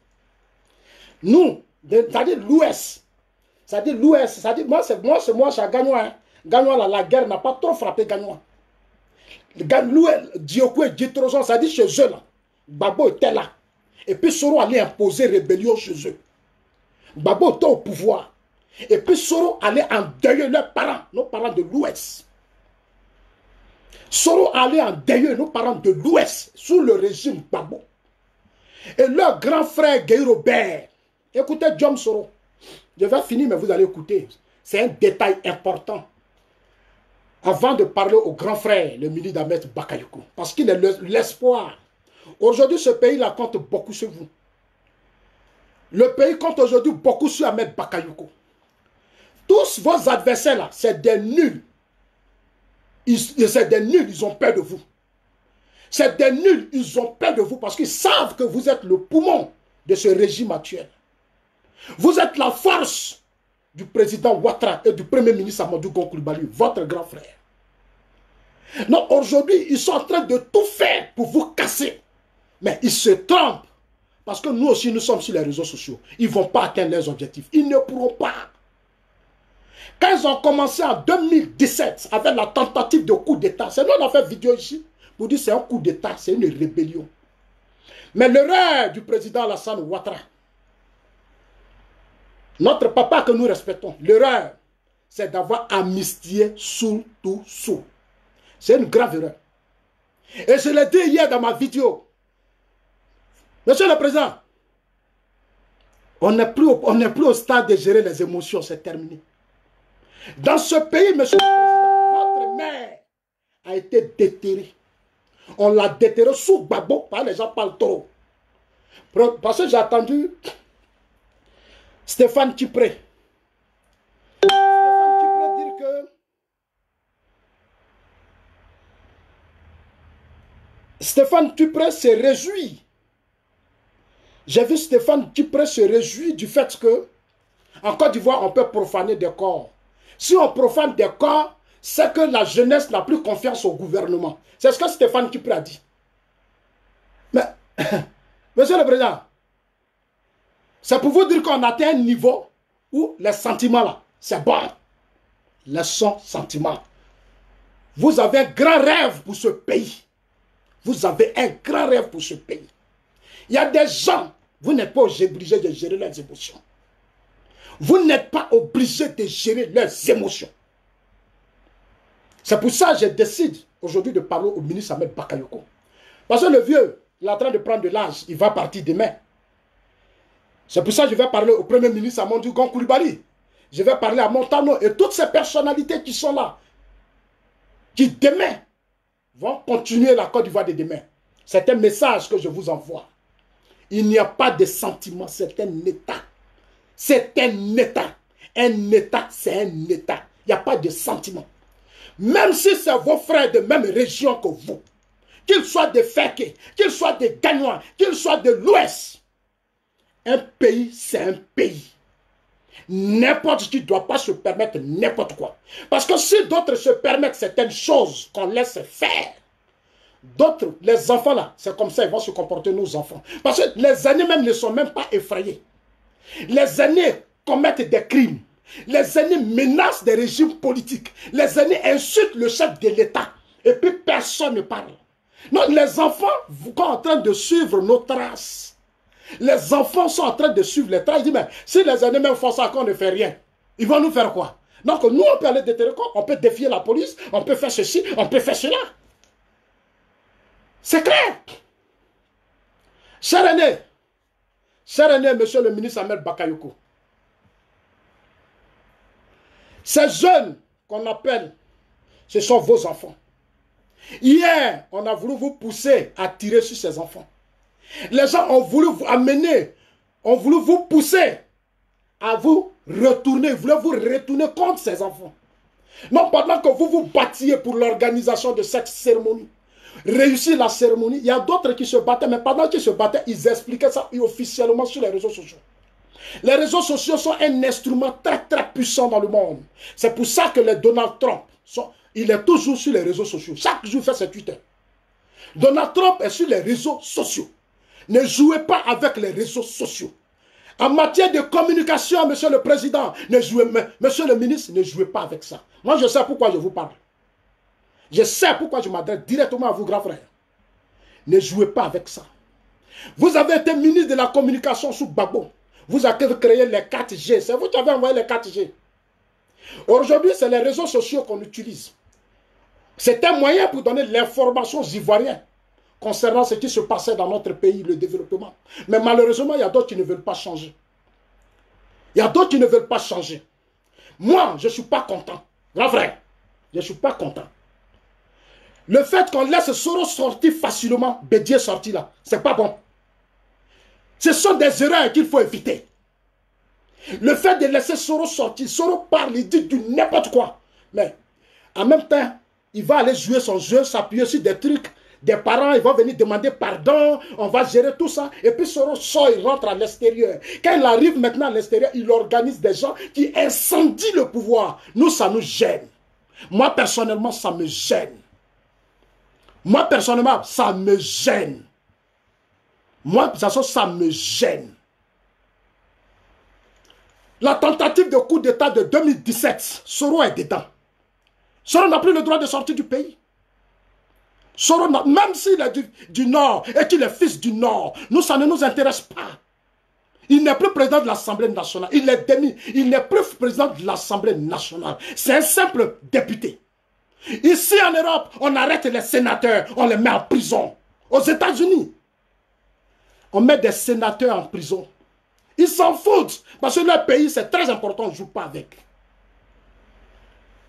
Nous, c'est-à-dire l'Ouest. C'est-à-dire l'Ouest. C'est-à-dire moi, c'est moi, c'est Gagnois. Hein. Gagnois, la guerre n'a pas trop frappé Gagnois. Diokou et Djitroson, c'est-à-dire chez eux là. Babo était là. Et puis Soro allait imposer rébellion chez eux. Babo était au pouvoir. Et puis Soro allait endeuiller leurs parents, nos parents de l'Ouest. Soro allait endeuiller nos parents de l'Ouest sous le régime Babo. Et leur grand frère Guy Robert, écoutez John Soro. Je vais finir, mais vous allez écouter. C'est un détail important. Avant de parler au grand frère, le ministre d'Ahmed Bakayoko, parce qu'il est l'espoir. Aujourd'hui, ce pays-là compte beaucoup sur vous. Le pays compte aujourd'hui beaucoup sur Ahmed Bakayoko. Tous vos adversaires là, c'est des nuls. C'est des nuls, ils ont peur de vous. C'est des nuls, ils ont peur de vous parce qu'ils savent que vous êtes le poumon de ce régime actuel. Vous êtes la force du président Ouattara et du premier ministre Amadou Gon Coulibaly, votre grand frère. Non, aujourd'hui, ils sont en train de tout faire pour vous casser. Mais ils se trompent. Parce que nous aussi, nous sommes sur les réseaux sociaux. Ils ne vont pas atteindre leurs objectifs. Ils ne pourront pas. Quand ils ont commencé en 2017 avec la tentative de coup d'État, c'est nous on a fait vidéo ici pour dire c'est un coup d'État, c'est une rébellion. Mais l'erreur du président Alassane Ouattara, notre papa que nous respectons, l'erreur, c'est d'avoir amnistié tout sous. C'est une grave erreur. Et je l'ai dit hier dans ma vidéo. Monsieur le Président, on n'est plus au stade de gérer les émotions, c'est terminé. Dans ce pays, monsieur le Président, votre mère a été déterrée. On l'a déterrée sous Babo, les gens parlent trop. Parce que j'ai attendu Stéphane Tupré. Stéphane Tupré dire que Stéphane Tupré se réjouit. J'ai vu Stéphane Tupré se réjouir du fait que en Côte d'Ivoire, on peut profaner des corps. Si on profane des corps, c'est que la jeunesse n'a plus confiance au gouvernement. C'est ce que Stéphane Tupré a dit. Mais, monsieur le Président, c'est pour vous dire qu'on atteint un niveau où les sentiments là, c'est bon. Les sentiments. Vous avez un grand rêve pour ce pays. Vous avez un grand rêve pour ce pays. Il y a des gens, vous n'êtes pas obligé de gérer leurs émotions. Vous n'êtes pas obligé de gérer leurs émotions. C'est pour ça que je décide aujourd'hui de parler au ministre Ahmed Bakayoko. Parce que le vieux, il est en train de prendre de l'âge, il va partir demain. C'est pour ça que je vais parler au premier ministre Amadou Gon Coulibaly. Je vais parler à Montano et toutes ces personnalités qui sont là, qui demain vont continuer la Côte d'Ivoire de demain. C'est un message que je vous envoie. Il n'y a pas de sentiment, c'est un état. C'est un état. Un état, c'est un état. Il n'y a pas de sentiment. Même si c'est vos frères de même région que vous, qu'ils soient des Féké, qu'ils soient des Gagnois, qu'ils soient de l'Ouest, un pays, c'est un pays. N'importe qui ne doit pas se permettre n'importe quoi. Parce que si d'autres se permettent certaines choses qu'on laisse faire, d'autres, les enfants là, c'est comme ça, ils vont se comporter, nos enfants. Parce que les aînés même ne sont même pas effrayés. Les aînés commettent des crimes. Les aînés menacent des régimes politiques. Les aînés insultent le chef de l'État. Et puis personne ne parle. Non, les enfants sont en train de suivre nos traces. Les enfants sont en train de suivre les traces. Ils disent, mais si les aînés même font ça, qu'on ne fait rien, ils vont nous faire quoi? Donc nous, on peut aller déterrer, on peut défier la police, on peut faire ceci, on peut faire cela. C'est clair. Cher aîné, monsieur le ministre Ahmed Bakayoko, ces jeunes qu'on appelle, ce sont vos enfants. Hier, on a voulu vous pousser à tirer sur ces enfants. Les gens ont voulu vous amener, ont voulu vous pousser à vous retourner, voulaient vous retourner contre ces enfants. Non, pendant que vous vous battiez pour l'organisation de cette cérémonie, réussir la cérémonie, il y a d'autres qui se battaient, mais pendant qu'ils se battaient, ils expliquaient ça officiellement sur les réseaux sociaux. Les réseaux sociaux sont un instrument très très puissant dans le monde. C'est pour ça que les Donald Trump, il est toujours sur les réseaux sociaux. Chaque jour, il fait ses Twitter. Donald Trump est sur les réseaux sociaux. Ne jouez pas avec les réseaux sociaux. En matière de communication, monsieur le président, monsieur le ministre, ne jouez pas avec ça. Moi, je sais pourquoi je vous parle. Je sais pourquoi je m'adresse directement à vous, grand frère. Ne jouez pas avec ça. Vous avez été ministre de la communication sous Gbagbo. Vous avez créé les 4G. C'est vous qui avez envoyé les 4G. Aujourd'hui, c'est les réseaux sociaux qu'on utilise. C'est un moyen pour donner l'information aux Ivoiriens concernant ce qui se passait dans notre pays, le développement. Mais malheureusement, il y a d'autres qui ne veulent pas changer. Il y a d'autres qui ne veulent pas changer. Moi, je ne suis pas content. Grand frère, je ne suis pas content. Le fait qu'on laisse Soro sortir facilement, Bédier sorti là, c'est pas bon. Ce sont des erreurs qu'il faut éviter. Le fait de laisser Soro sortir, Soro parle, il dit du n'importe quoi. Mais en même temps, il va aller jouer son jeu, s'appuyer sur des trucs. Des parents, ils vont venir demander pardon, on va gérer tout ça. Et puis Soro sort, il rentre à l'extérieur. Quand il arrive maintenant à l'extérieur, il organise des gens qui incendient le pouvoir. Nous, ça nous gêne. Moi, personnellement, ça me gêne. Moi, personnellement, ça me gêne. Moi, ça me gêne. La tentative de coup d'État de 2017, Soro est dedans. Soro n'a plus le droit de sortir du pays. Soro, même s'il est du Nord et qu'il est fils du Nord, nous, ça ne nous intéresse pas. Il n'est plus président de l'Assemblée nationale. Il est démis. Il n'est plus président de l'Assemblée nationale. C'est un simple député. Ici en Europe, on arrête les sénateurs, on les met en prison. Aux États-Unis, on met des sénateurs en prison. Ils s'en foutent. Parce que leur pays, c'est très important, on ne joue pas avec.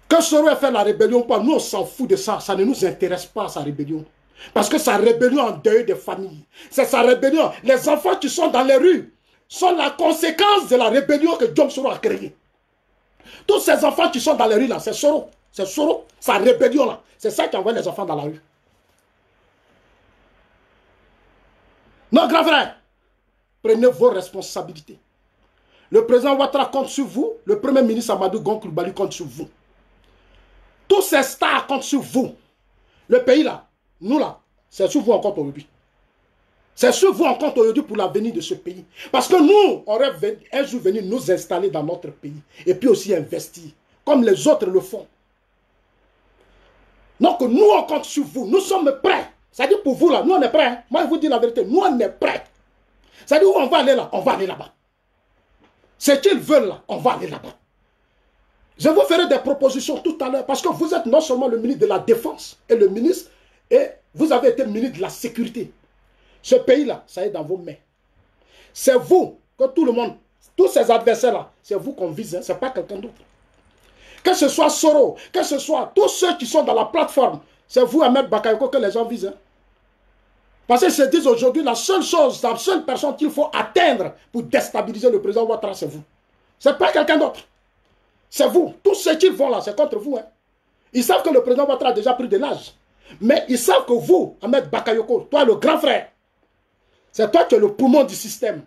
Que Soro ait fait la rébellion ou pas, nous on s'en fout de ça. Ça ne nous intéresse pas, sa rébellion. Parce que sa rébellion en deuil des familles. C'est sa rébellion. Les enfants qui sont dans les rues sont la conséquence de la rébellion que Djom Soro a créée. Tous ces enfants qui sont dans les rues là, c'est Soro. C'est Soro, sa rébellion là. C'est ça qui envoie les enfants dans la rue. Non, grand frère, prenez vos responsabilités. Le président Ouattara compte sur vous. Le premier ministre Amadou Gon Coulibaly compte sur vous. Tous ces stars comptent sur vous. Le pays là, nous là, c'est sur vous encore aujourd'hui. C'est sur vous encore aujourd'hui pour l'avenir de ce pays. Parce que nous, on rêve un jour venir nous installer dans notre pays. Et puis aussi investir. Comme les autres le font. Donc nous, on compte sur vous. Nous sommes prêts. C'est-à-dire pour vous là, nous on est prêts. Hein? Moi je vous dis la vérité, nous on est prêts. C'est-à-dire où on va aller là, on va aller là-bas. Ce qu'ils veulent là, on va aller là-bas. Je vous ferai des propositions tout à l'heure parce que vous êtes non seulement le ministre de la Défense et le ministre, et vous avez été ministre de la Sécurité. Ce pays-là, ça est dans vos mains. C'est vous que tout le monde, tous ces adversaires-là, c'est vous qu'on vise, hein, ce n'est pas quelqu'un d'autre. Que ce soit Soro, que ce soit tous ceux qui sont dans la plateforme, c'est vous, Ahmed Bakayoko, que les gens visent. Hein. Parce qu'ils se disent aujourd'hui, la seule chose, la seule personne qu'il faut atteindre pour déstabiliser le président Ouattara, c'est vous. Ce n'est pas quelqu'un d'autre. C'est vous. Tous ceux qui vont là, c'est contre vous. Hein. Ils savent que le président Ouattara a déjà pris de l'âge. Mais ils savent que vous, Ahmed Bakayoko, toi le grand frère, c'est toi qui es le poumon du système.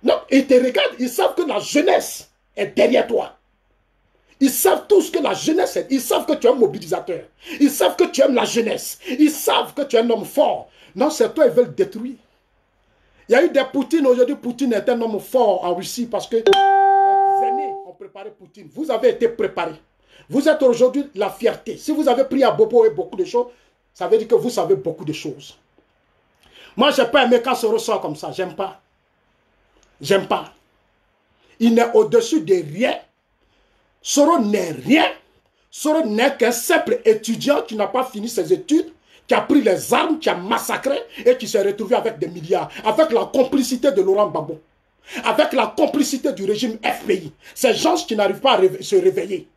Donc, ils te regardent, ils savent que la jeunesse est derrière toi. Ils savent tous que la jeunesse est... Ils savent que tu es un mobilisateur. Ils savent que tu aimes la jeunesse. Ils savent que tu es un homme fort. Non, c'est toi, ils veulent détruire. Il y a eu des Poutine. Aujourd'hui, Poutine est un homme fort en Russie parce que les aînés ont préparé Poutine. Vous avez été préparé. Vous êtes aujourd'hui la fierté. Si vous avez pris à Bobo et beaucoup de choses, ça veut dire que vous savez beaucoup de choses. Moi, je n'ai pas aimé quand ça ressort comme ça. J'aime pas. J'aime pas. Il n'est au-dessus de rien. Soro n'est rien. Soro n'est qu'un simple étudiant qui n'a pas fini ses études, qui a pris les armes, qui a massacré et qui s'est retrouvé avec des milliards. Avec la complicité de Laurent Gbagbo. Avec la complicité du régime FPI. Ces gens qui n'arrivent pas à se réveiller.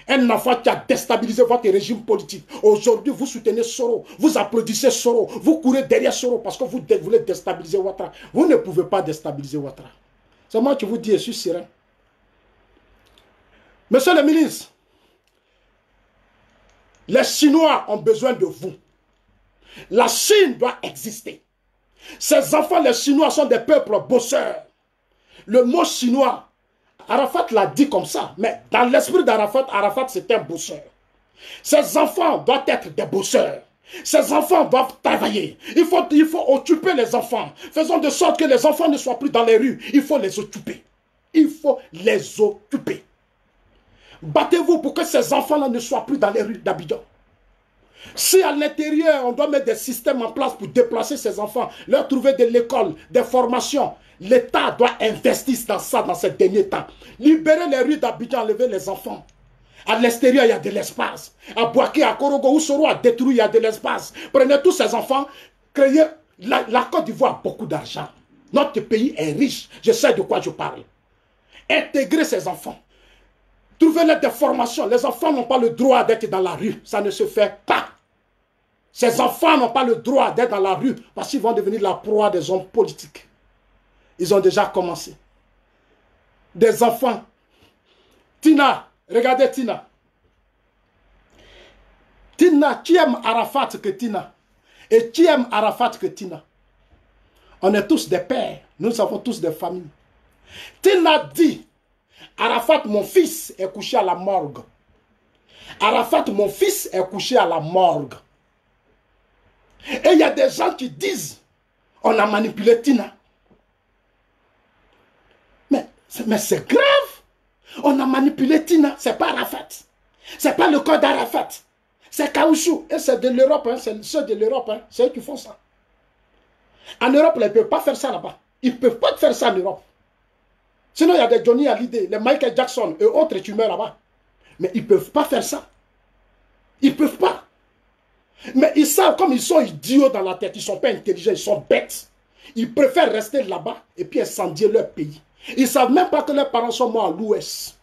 Un enfant qui a déstabilisé votre régime politique. Aujourd'hui, vous soutenez Soro. Vous applaudissez Soro. Vous courez derrière Soro parce que vous voulez déstabiliser Ouattara. Vous ne pouvez pas déstabiliser Ouattara. C'est moi qui vous dis, je suis serein. Monsieur le ministre, les Chinois ont besoin de vous. La Chine doit exister. Ces enfants, les Chinois, sont des peuples bosseurs. Le mot chinois, Arafat l'a dit comme ça, mais dans l'esprit d'Arafat, Arafat c'est un bosseur. Ces enfants doivent être des bosseurs. Ces enfants doivent travailler. Il faut occuper les enfants. Faisons de sorte que les enfants ne soient plus dans les rues. Il faut les occuper. Il faut les occuper. Battez-vous pour que ces enfants-là ne soient plus dans les rues d'Abidjan. Si à l'intérieur, on doit mettre des systèmes en place pour déplacer ces enfants, leur trouver de l'école, des formations, l'État doit investir dans ça dans ces derniers temps. Libérer les rues d'Abidjan, enlever les enfants. À l'extérieur, il y a de l'espace. À Bouaké, à Korogo, où Soro a détruit, il y a de l'espace. Prenez tous ces enfants, créez... La Côte d'Ivoire a beaucoup d'argent. Notre pays est riche. Je sais de quoi je parle. Intégrer ces enfants. Trouvez-les des formations. Les enfants n'ont pas le droit d'être dans la rue. Ça ne se fait pas. Ces enfants n'ont pas le droit d'être dans la rue parce qu'ils vont devenir la proie des hommes politiques. Ils ont déjà commencé. Des enfants. Tina, regardez Tina. Tina, qui aime Arafat que Tina? Et qui aime Arafat que Tina? On est tous des pères. Nous avons tous des familles. Tina dit, Arafat, mon fils, est couché à la morgue. Arafat, mon fils, est couché à la morgue. Et il y a des gens qui disent, on a manipulé Tina. Mais c'est grave. On a manipulé Tina. C'est pas Arafat. C'est pas le corps d'Arafat. C'est caoutchouc. Et c'est de l'Europe. Hein. C'est ceux de l'Europe. Hein. C'est eux qui font ça. En Europe, ils ne peuvent pas faire ça là-bas. Ils ne peuvent pas faire ça en Europe. Sinon, il y a des Johnny Hallyday, les Michael Jackson et autres tumeurs là-bas. Mais ils ne peuvent pas faire ça. Ils ne peuvent pas. Mais ils savent, comme ils sont idiots dans la tête, ils ne sont pas intelligents, ils sont bêtes. Ils préfèrent rester là-bas et puis incendier leur pays. Ils ne savent même pas que leurs parents sont morts à l'Ouest.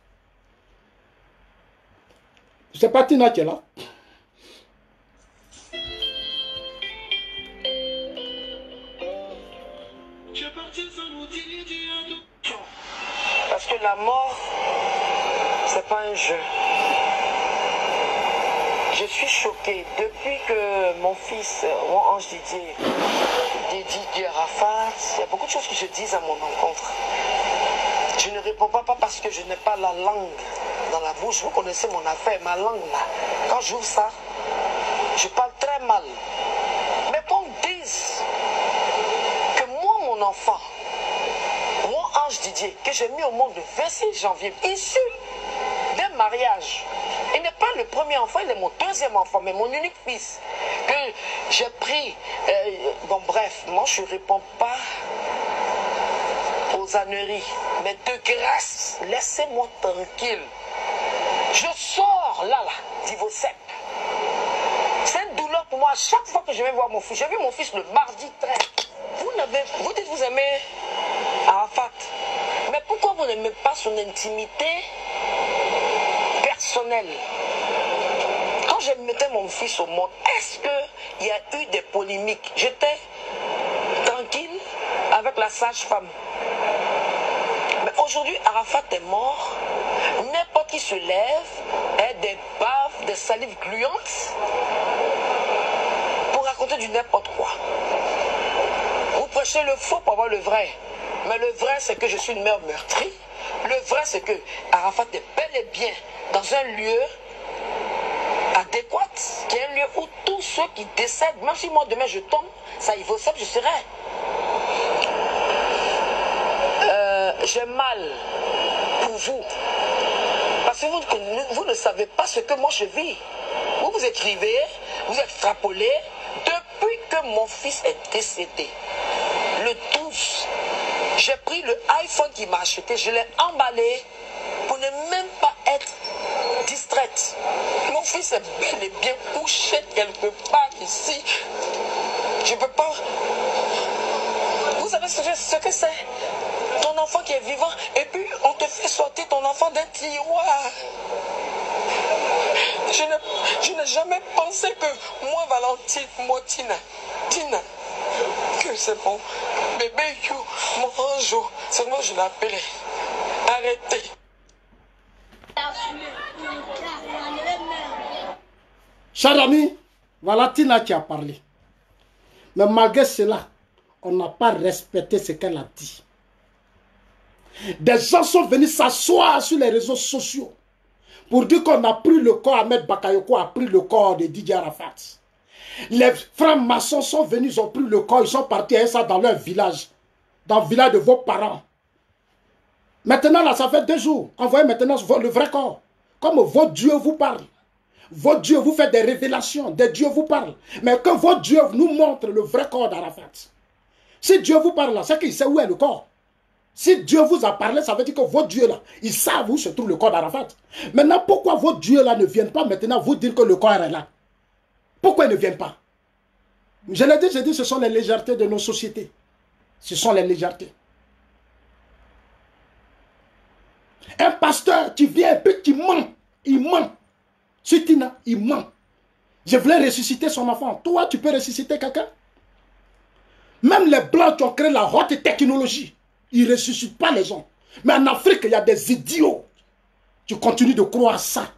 C'est pas Tina qui est là. Parce que la mort, c'est pas un jeu. Je suis choquée. Depuis que mon fils, mon ange Didier, dit Arafat, il y a beaucoup de choses qui se disent à mon encontre. Je ne réponds pas parce que je n'ai pas la langue dans la bouche. Vous connaissez mon affaire, ma langue là. Quand j'ouvre ça, je parle très mal. Mais qu'on dise que moi, mon enfant, mon ange Didier, que j'ai mis au monde le 26 janvier, issu d'un mariage. Il n'est pas le premier enfant, il est mon deuxième enfant, mais mon unique fils. Que j'ai pris. Bon, bref, moi je ne réponds pas aux âneries. Mais de grâce, laissez-moi tranquille. Je sors là, d'Ivosep. C'est une douleur pour moi à chaque fois que je vais voir mon fils. J'ai vu mon fils le mardi 13. Vous dites vous aimez Arafat. Mais pourquoi vous n'aimez pas son intimité personnelle? Quand je mettais mon fils au monde, est-ce qu'il y a eu des polémiques? J'étais tranquille avec la sage-femme. Mais aujourd'hui, Arafat est mort. N'importe qui se lève, a des baves, des salives gluantes pour raconter du n'importe quoi. Vous prêchez le faux pour avoir le vrai. Mais le vrai, c'est que je suis une mère meurtrie. Le vrai, c'est que Arafat est bel et bien dans un lieu adéquat, qui est un lieu où tous ceux qui décèdent, même si moi demain je tombe, ça y vaut ça, je serai. J'ai mal pour vous. Parce que vous ne savez pas ce que moi je vis. Vous écrivez, vous extrapolez. Depuis que mon fils est décédé, le 12, j'ai pris le iPhone qu'il m'a acheté, je l'ai emballé pour ne même pas être distraite. Mon fils est bel et bien couché quelque part ici. Je ne peux pas... Vous savez ce que c'est? Ton enfant qui est vivant, et puis on te fait sortir ton enfant d'un tiroir. Je n'ai jamais pensé que moi, Valentine, moi, Tina, que c'est mon bébé, mon ange, c'est moi je l'appelais. Arrêtez. Cher ami, voilà Tina qui a parlé. Mais malgré cela, on n'a pas respecté ce qu'elle a dit. Des gens sont venus s'asseoir sur les réseaux sociaux pour dire qu'on a pris le corps, Ahmed Bakayoko a pris le corps de Didier Arafat. Les frères maçons sont venus, ils ont pris le corps, ils sont partis avec ça dans leur village, dans le village de vos parents. Maintenant, là, ça fait 2 jours. Envoyez maintenant le vrai corps. Comme votre Dieu vous parle. Votre Dieu vous fait des révélations, des dieux vous parlent. Mais que votre Dieu nous montre le vrai corps d'Arafat. Si Dieu vous parle là, c'est qu'il sait où est le corps. Si Dieu vous a parlé, ça veut dire que votre Dieu là, il sait où se trouve le corps d'Arafat. Maintenant, pourquoi votre Dieu là ne viennent pas maintenant vous dire que le corps est là? Pourquoi ils ne viennent pas? Je l'ai dit, ce sont les légèretés de nos sociétés. Ce sont les légèretés. Un pasteur qui vient et puis qui ment, il ment. Sutina, il ment. Je voulais ressusciter son enfant. Toi, tu peux ressusciter quelqu'un? Même les Blancs qui ont créé la haute technologie, ils ne ressuscitent pas les gens. Mais en Afrique, il y a des idiots qui continuent de croire ça.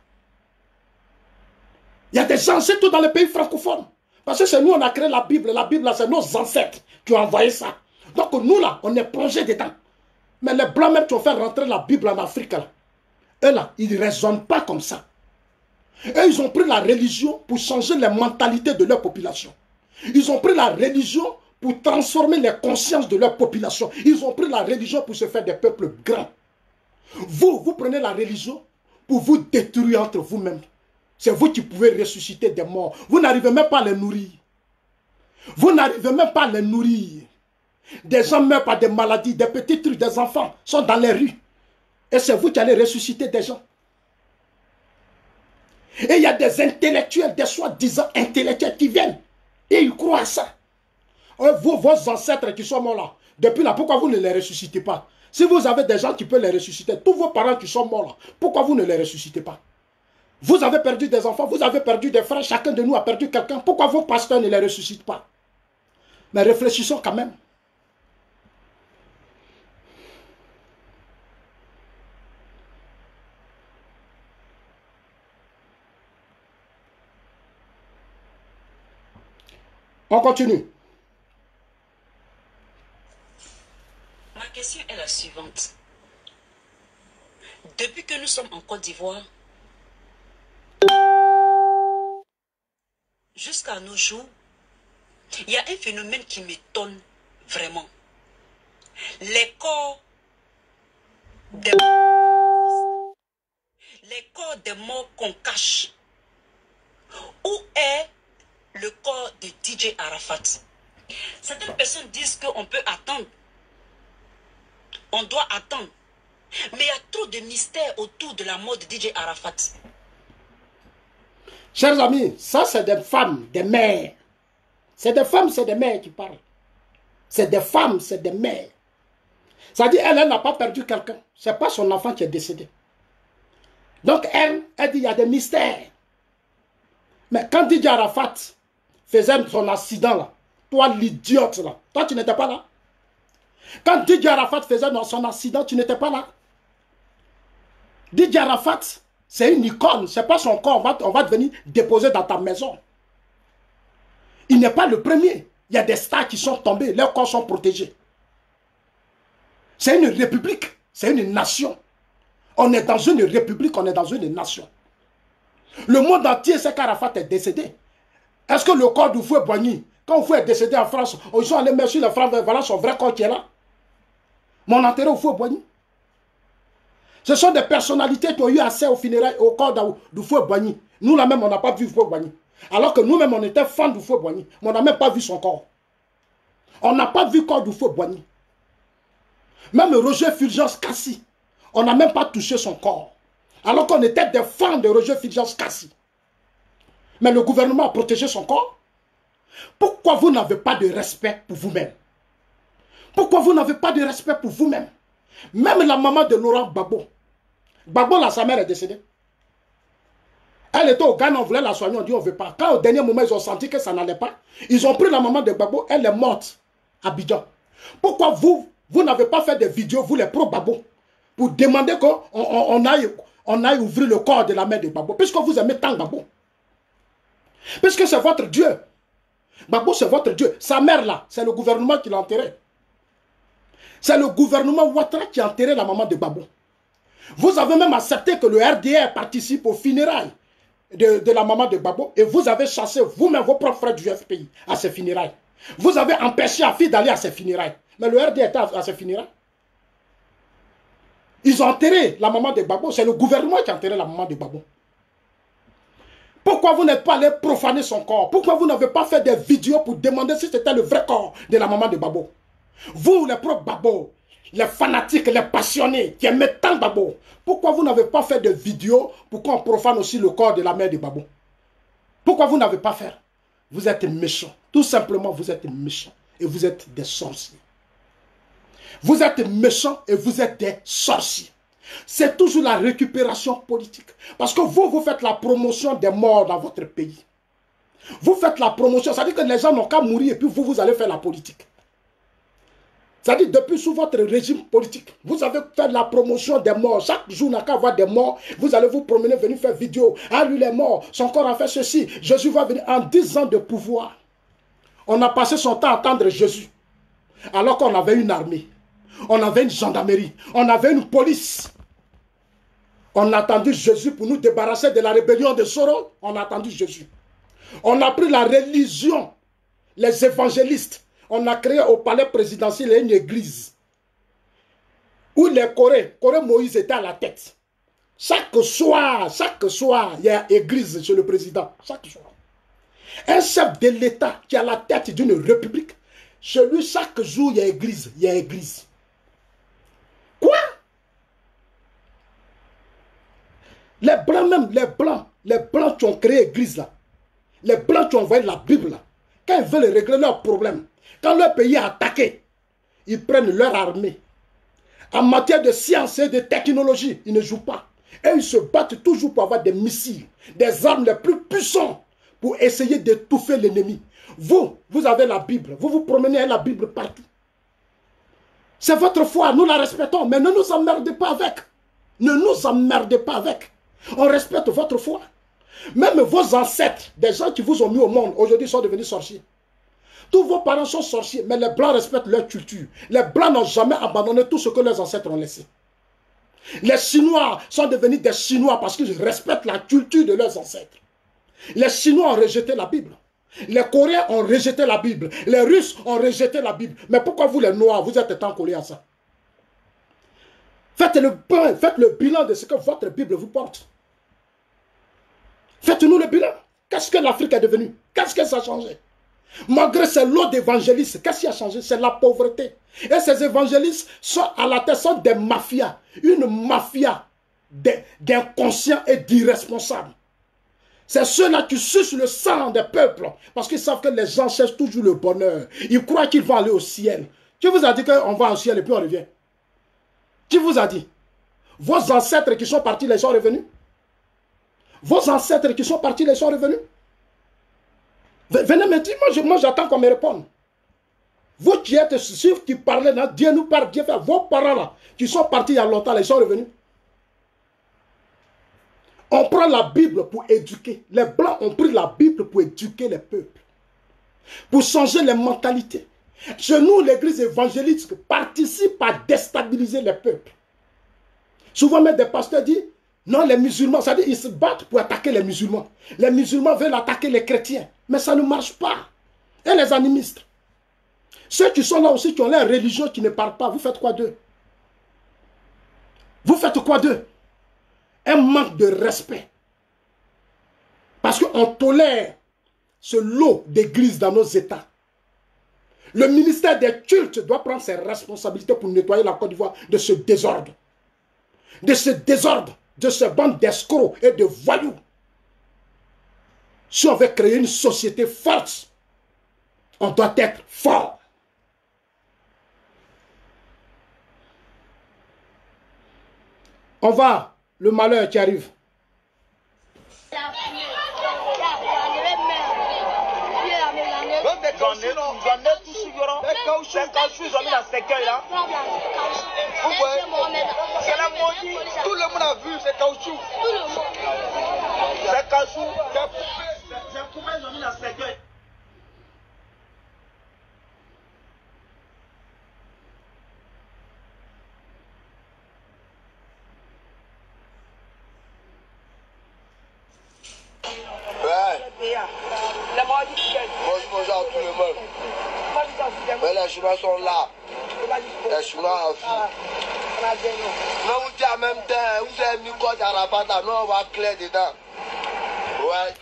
Il y a des gens, c'est tout dans les pays francophones. Parce que c'est nous, on a créé la Bible. La Bible, c'est nos ancêtres qui ont envoyé ça. Donc nous, là, on est plongés dedans. Mais les Blancs, même qui ont fait rentrer la Bible en Afrique, là, eux, là, ils ne raisonnent pas comme ça. Et ils ont pris la religion pour changer les mentalités de leur population. Ils ont pris la religion pour transformer les consciences de leur population. Ils ont pris la religion pour se faire des peuples grands. Vous prenez la religion pour vous détruire entre vous-mêmes. C'est vous qui pouvez ressusciter des morts. Vous n'arrivez même pas à les nourrir. Vous n'arrivez même pas à les nourrir. Des gens meurent par des maladies, des petits trucs, des enfants sont dans les rues. Et c'est vous qui allez ressusciter des gens. Et il y a des intellectuels, des soi-disant intellectuels qui viennent. Et ils croient à ça. Vos ancêtres qui sont morts là, depuis là, pourquoi vous ne les ressuscitez pas? Si vous avez des gens qui peuvent les ressusciter, tous vos parents qui sont morts là, pourquoi vous ne les ressuscitez pas? Vous avez perdu des enfants, vous avez perdu des frères, chacun de nous a perdu quelqu'un. Pourquoi vos pasteurs ne les ressuscitent pas? Mais réfléchissons quand même. On continue. Ma question est la suivante. Depuis que nous sommes en Côte d'Ivoire, jusqu'à nos jours, il y a un phénomène qui m'étonne vraiment. Les corps des morts qu'on cache. Où est le corps de DJ Arafat? Certaines personnes disent qu'on peut attendre. On doit attendre. Mais il y a trop de mystères autour de la mort de DJ Arafat. Chers amis, ça c'est des femmes, des mères. C'est des femmes, c'est des mères qui parlent. C'est des femmes, c'est des mères. Ça dit, elle n'a pas perdu quelqu'un. Ce n'est pas son enfant qui est décédé. Donc elle dit, il y a des mystères. Mais quand DJ Arafat faisait son accident là, toi l'idiote là, toi tu n'étais pas là. Quand DJ Arafat faisait son accident, tu n'étais pas là. Didier Arafat, c'est une icône, c'est pas son corps, on va venir déposer dans ta maison. Il n'est pas le premier. Il y a des stars qui sont tombés, leurs corps sont protégés. C'est une république, c'est une nation. On est dans une république, on est dans une nation. Le monde entier sait qu'Arafat est décédé. Est-ce que le corps du fouet Boigny, quand Fouet est décédé en France, ils sont allés mettre sur la France, voilà son vrai corps qui est là. Mon enterré au fouet Boigny. Ce sont des personnalités qui ont eu accès au funérailles, au corps du fouet Boigny. Nous, là même, on n'a pas vu Fouet Boigny. Alors que nous-mêmes, on était fans du fouet Boigny. Mais on n'a même pas vu son corps. On n'a pas vu le corps du fouet Boigny. Même Roger Fulgence Kassi, on n'a même pas touché son corps. Alors qu'on était des fans de Roger Fulgence Kassi. Mais le gouvernement a protégé son corps. Pourquoi vous n'avez pas de respect pour vous-même? Pourquoi vous n'avez pas de respect pour vous-même? Même la maman de Laurent Gbagbo. Gbagbo, là, sa mère est décédée. Elle était au Ghana, on voulait la soigner, on dit on ne veut pas. Quand au dernier moment, ils ont senti que ça n'allait pas, ils ont pris la maman de Gbagbo, elle est morte à Abidjan. Pourquoi vous n'avez pas fait des vidéos, vous les pro-Gbagbo, pour demander qu'on aille ouvrir le corps de la mère de Gbagbo, puisque vous aimez tant Gbagbo? Puisque c'est votre Dieu. Gbagbo, c'est votre Dieu. Sa mère, là, c'est le gouvernement qui l'a enterré. C'est le gouvernement Ouattara qui a enterré la maman de Gbagbo. Vous avez même accepté que le RDR participe aux funérailles de la maman de Gbagbo et vous avez chassé vous-même vos propres frères du FPI à ces funérailles. Vous avez empêché Afi d'aller à ces funérailles. Mais le RDR était à ces funérailles. Ils ont enterré la maman de Gbagbo. C'est le gouvernement qui a enterré la maman de Gbagbo. Pourquoi vous n'êtes pas allé profaner son corps? Pourquoi vous n'avez pas fait des vidéos pour demander si c'était le vrai corps de la maman de Gbagbo? Vous, les propres Gbagbo, les fanatiques, les passionnés qui aiment tant Gbagbo, pourquoi vous n'avez pas fait de vidéos pour qu'on profane aussi le corps de la mère de Gbagbo? Pourquoi vous n'avez pas fait? Vous êtes méchants. Tout simplement, vous êtes méchants. Et vous êtes des sorciers. Vous êtes méchants et vous êtes des sorciers. C'est toujours la récupération politique. Parce que vous faites la promotion des morts dans votre pays. Vous faites la promotion. Ça veut dire que les gens n'ont qu'à mourir et puis vous allez faire la politique. C'est-à-dire, depuis sous votre régime politique, vous avez fait la promotion des morts. Chaque jour, n'a qu'à avoir des morts. Vous allez vous promener, venir faire vidéo. Ah, lui, il est mort. Son corps a fait ceci. Jésus va venir. En 10 ans de pouvoir, on a passé son temps à attendre Jésus. Alors qu'on avait une armée. On avait une gendarmerie. On avait une police. On a attendu Jésus pour nous débarrasser de la rébellion de Soro. On a attendu Jésus. On a pris la religion. Les évangélistes. On a créé au palais présidentiel une église où les Corée Moïse était à la tête. Chaque soir, il y a église chez le président. Chaque soir. Un chef de l'État qui est à la tête d'une république, chez lui, chaque jour, il y a église. Il y a église. Quoi? Les Blancs même, les Blancs qui ont créé l'église là, les Blancs qui ont envoyé la Bible là, quand ils veulent régler leurs problèmes, quand leur pays est attaqué, ils prennent leur armée. En matière de science et de technologie, ils ne jouent pas. Et ils se battent toujours pour avoir des missiles, des armes les plus puissantes pour essayer d'étouffer l'ennemi. Vous avez la Bible. Vous vous promenez avec la Bible partout. C'est votre foi, nous la respectons, mais ne nous emmerdez pas avec. Ne nous emmerdez pas avec. On respecte votre foi. Même vos ancêtres, des gens qui vous ont mis au monde, aujourd'hui sont devenus sorciers. Tous vos parents sont sorciers, mais les Blancs respectent leur culture. Les Blancs n'ont jamais abandonné tout ce que leurs ancêtres ont laissé. Les Chinois sont devenus des Chinois parce qu'ils respectent la culture de leurs ancêtres. Les Chinois ont rejeté la Bible. Les Coréens ont rejeté la Bible. Les Russes ont rejeté la Bible. Mais pourquoi vous les Noirs, vous êtes tant collés à ça? Faites le bilan de ce que votre Bible vous porte. Faites-nous le bilan. Qu'est-ce que l'Afrique est devenue? Qu'est-ce que ça a changé? Malgré ces lots d'évangélistes, qu'est-ce qui a changé? C'est la pauvreté. Et ces évangélistes sont à la tête, sont des mafias. Une mafia d'inconscients et d'irresponsables. C'est ceux-là qui sucent le sang des peuples. Parce qu'ils savent que les gens cherchent toujours le bonheur. Ils croient qu'ils vont aller au ciel. Qui vous a dit qu'on va au ciel et puis on revient? Qui vous a dit? Vos ancêtres qui sont partis, les sont revenus? Vos ancêtres qui sont partis, les sont revenus? Venez me dire, moi j'attends qu'on me réponde. Vous qui êtes sûr, qui parlez, Dieu nous parle, Dieu fait, vos parents là, qui sont partis il y a longtemps, ils sont revenus. On prend la Bible pour éduquer. Les Blancs ont pris la Bible pour éduquer les peuples. Pour changer les mentalités. Chez nous, l'église évangélique participe à déstabiliser les peuples. Souvent même des pasteurs disent, non, les musulmans, ça veut dire ils se battent pour attaquer les musulmans. Les musulmans veulent attaquer les chrétiens. Mais ça ne marche pas. Et les animistes. Ceux qui sont là aussi, qui ont leur religion, qui ne parlent pas, vous faites quoi d'eux? Vous faites quoi d'eux? Un manque de respect. Parce qu'on tolère ce lot d'églises dans nos États. Le ministère des cultes doit prendre ses responsabilités pour nettoyer la Côte d'Ivoire de ce désordre. De ce désordre, de ce bande d'escrocs et de voyous. Si on veut créer une société forte, on doit être fort. On va, le malheur qui arrive. Tout le monde a vu, c'est caoutchouc. C'est caoutchouc. C'est coupé, ils ont mis la cercueil. Bonjour à tout le monde. Mais les chinois sont là. Les chinois en vie. Mais vous dites en même temps, vous avez mis quoi d'Arafat là, nous on va clair dedans. Ouais.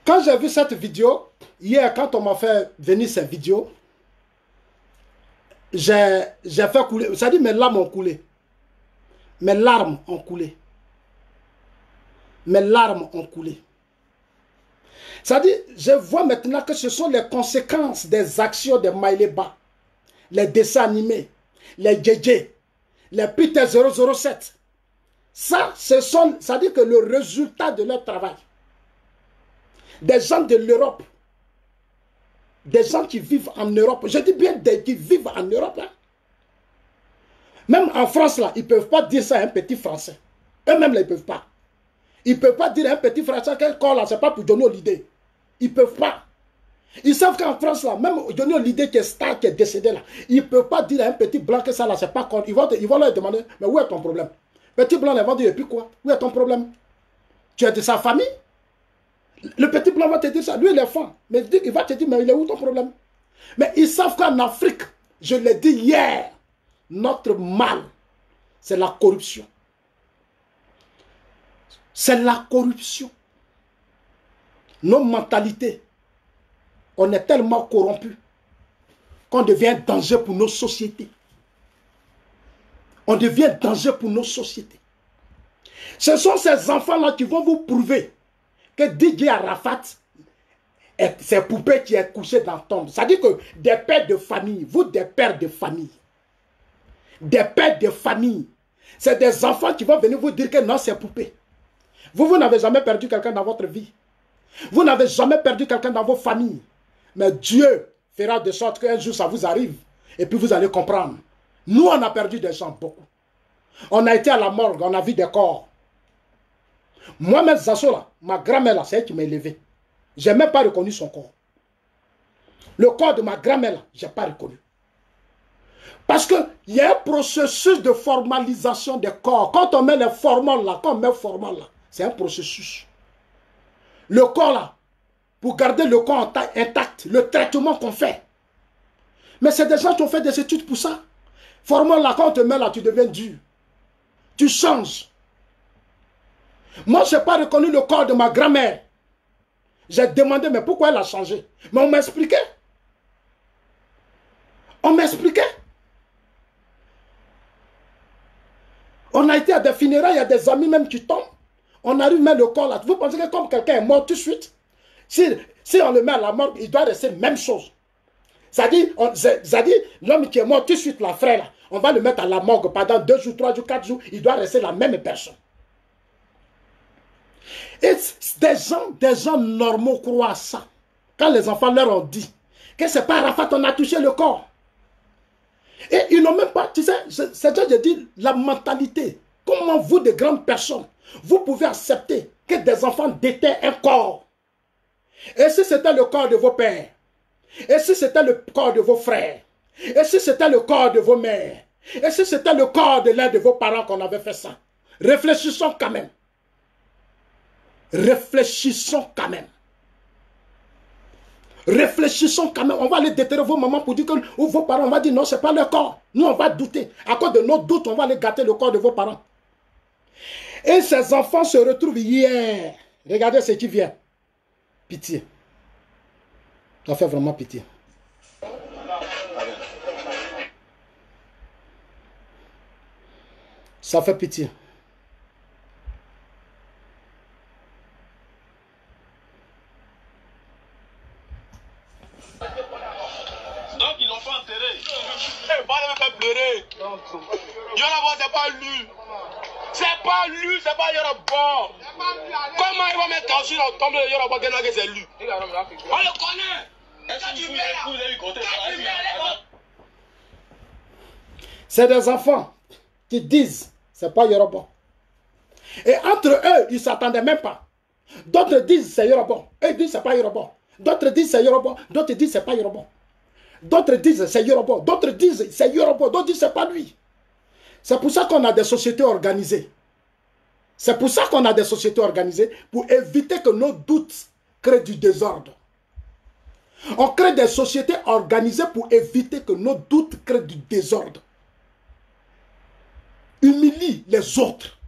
Quand j'ai vu cette vidéo, hier quand on m'a fait venir cette vidéo, j'ai fait couler, ça dit mes larmes ont coulé. Mes larmes ont coulé. Mes larmes ont coulé. Ça dit, je vois maintenant que ce sont les conséquences des actions de Maïleba, les dessins animés, les JJ, les Peter 007. Ça dit que le résultat de leur travail. Des gens de l'Europe, des gens qui vivent en Europe, je dis bien qui vivent en Europe, hein. Même en France, là, ils ne peuvent pas dire ça à un petit Français. Eux-mêmes, ils ne peuvent pas. Ils ne peuvent pas dire à un petit Français quel corps là, ce n'est pas pour Johnny Hallyday. Ils ne peuvent pas. Ils savent qu'en France, là, même Johnny Hallyday qui est star, qui est décédé là, ils ne peuvent pas dire à un petit blanc que ça là, c'est pas corps. Ils vont leur demander, mais où est ton problème? Petit blanc, ils vont dire, et puis quoi? Où est ton problème? Tu es de sa famille? Le petit blanc va te dire ça. Lui, il est fan. Mais il va te dire, mais il est où ton problème? Mais ils savent qu'en Afrique, je l'ai dit hier, notre mal, c'est la corruption. C'est la corruption. Nos mentalités, on est tellement corrompus qu'on devient danger pour nos sociétés. On devient danger pour nos sociétés. Ce sont ces enfants-là qui vont vous prouver que DJ Arafat est ces poupées qui est couché dans la tombe. Ça dit que des pères de famille, vous des pères de famille, des pères de famille, c'est des enfants qui vont venir vous dire que non, c'est poupée. Vous n'avez jamais perdu quelqu'un dans votre vie. Vous n'avez jamais perdu quelqu'un dans vos familles. Mais Dieu fera de sorte qu'un jour ça vous arrive. Et puis vous allez comprendre. Nous, on a perdu des gens beaucoup. On a été à la morgue, on a vu des corps. Moi-même, Zassola, ma grand-mère là, c'est elle qui m'a élevé. Je n'ai même pas reconnu son corps. Le corps de ma grand-mère là, je n'ai pas reconnu. Parce qu'il y a un processus de formalisation des corps. Quand on met les formants là, c'est un processus. Le corps là, pour garder le corps intact, le traitement qu'on fait. Mais c'est des gens qui ont fait des études pour ça. Formant là, quand on te met là, tu deviens dur. Tu changes. Moi, je n'ai pas reconnu le corps de ma grand-mère. J'ai demandé, mais pourquoi elle a changé? Mais on m'expliquait. On m'expliquait. On a été à des funérailles, il y a des amis même qui tombent. On arrive à mettre le corps là. Vous pensez que comme quelqu'un est mort tout de suite, si on le met à la mort, il doit rester même chose. Ça dit, l'homme qui est mort tout de suite, la frère, là, on va le mettre à la morgue pendant 2 jours, 3 jours, 4 jours, il doit rester la même personne. Et des gens normaux croient à ça. Quand les enfants leur ont dit que c'est pas Arafat, on a touché le corps. Et ils n'ont même pas, tu sais, c'est ça que je dis, la mentalité. Comment vous, de grandes personnes, vous pouvez accepter que des enfants déterrent un corps? Et si c'était le corps de vos pères? Et si c'était le corps de vos frères? Et si c'était le corps de vos mères? Et si c'était le corps de l'un de vos parents qu'on avait fait ça? Réfléchissons quand même. Réfléchissons quand même. Réfléchissons quand même. On va aller déterrer vos mamans pour dire que ou vos parents, on va dire non, ce n'est pas leur corps. Nous, on va douter. À cause de nos doutes, on va aller gâter le corps de vos parents. Et ces enfants se retrouvent hier. Regardez ce qui vient. Pitié. Ça fait vraiment pitié. Ça fait pitié. Donc ils l'ont pas enterré. Eh, pas même fait pleurer. Yoruba, c'est pas lui. C'est pas lui, c'est pas Yoruba. Comment il va mettre Kausi dans le tombe de Yoruba que c'est lui? On le connaît. C'est des enfants qui disent c'est pas Yoruba. Et entre eux, ils ne s'attendaient même pas. D'autres disent c'est Yoruba. Eux disent c'est pas Yoruba. D'autres disent c'est Yoruba. D'autres disent c'est pas Yoruba. D'autres disent c'est Yoruba. D'autres disent c'est Yoruba. D'autres disent c'est pas lui. C'est pour ça qu'on a des sociétés organisées. C'est pour ça qu'on a des sociétés organisées pour éviter que nos doutes créent du désordre. On crée des sociétés organisées pour éviter que nos doutes créent du désordre. Humilie les autres.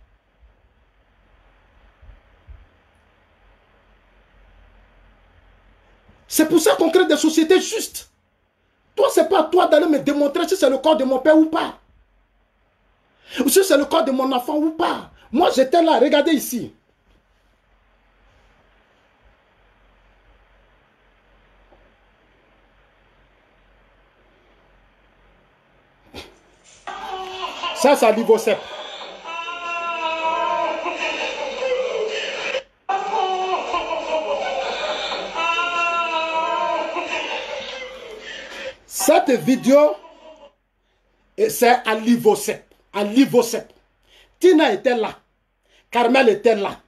C'est pour ça qu'on crée des sociétés justes. Toi, ce n'est pas à toi d'aller me démontrer si c'est le corps de mon père ou pas. Ou si c'est le corps de mon enfant ou pas. Moi, j'étais là, regardez ici. Ça, c'est l'Ivocep. Cette vidéo, c'est à l'Ivocep. À l'Ivocep. Tina était là. Carmel était là.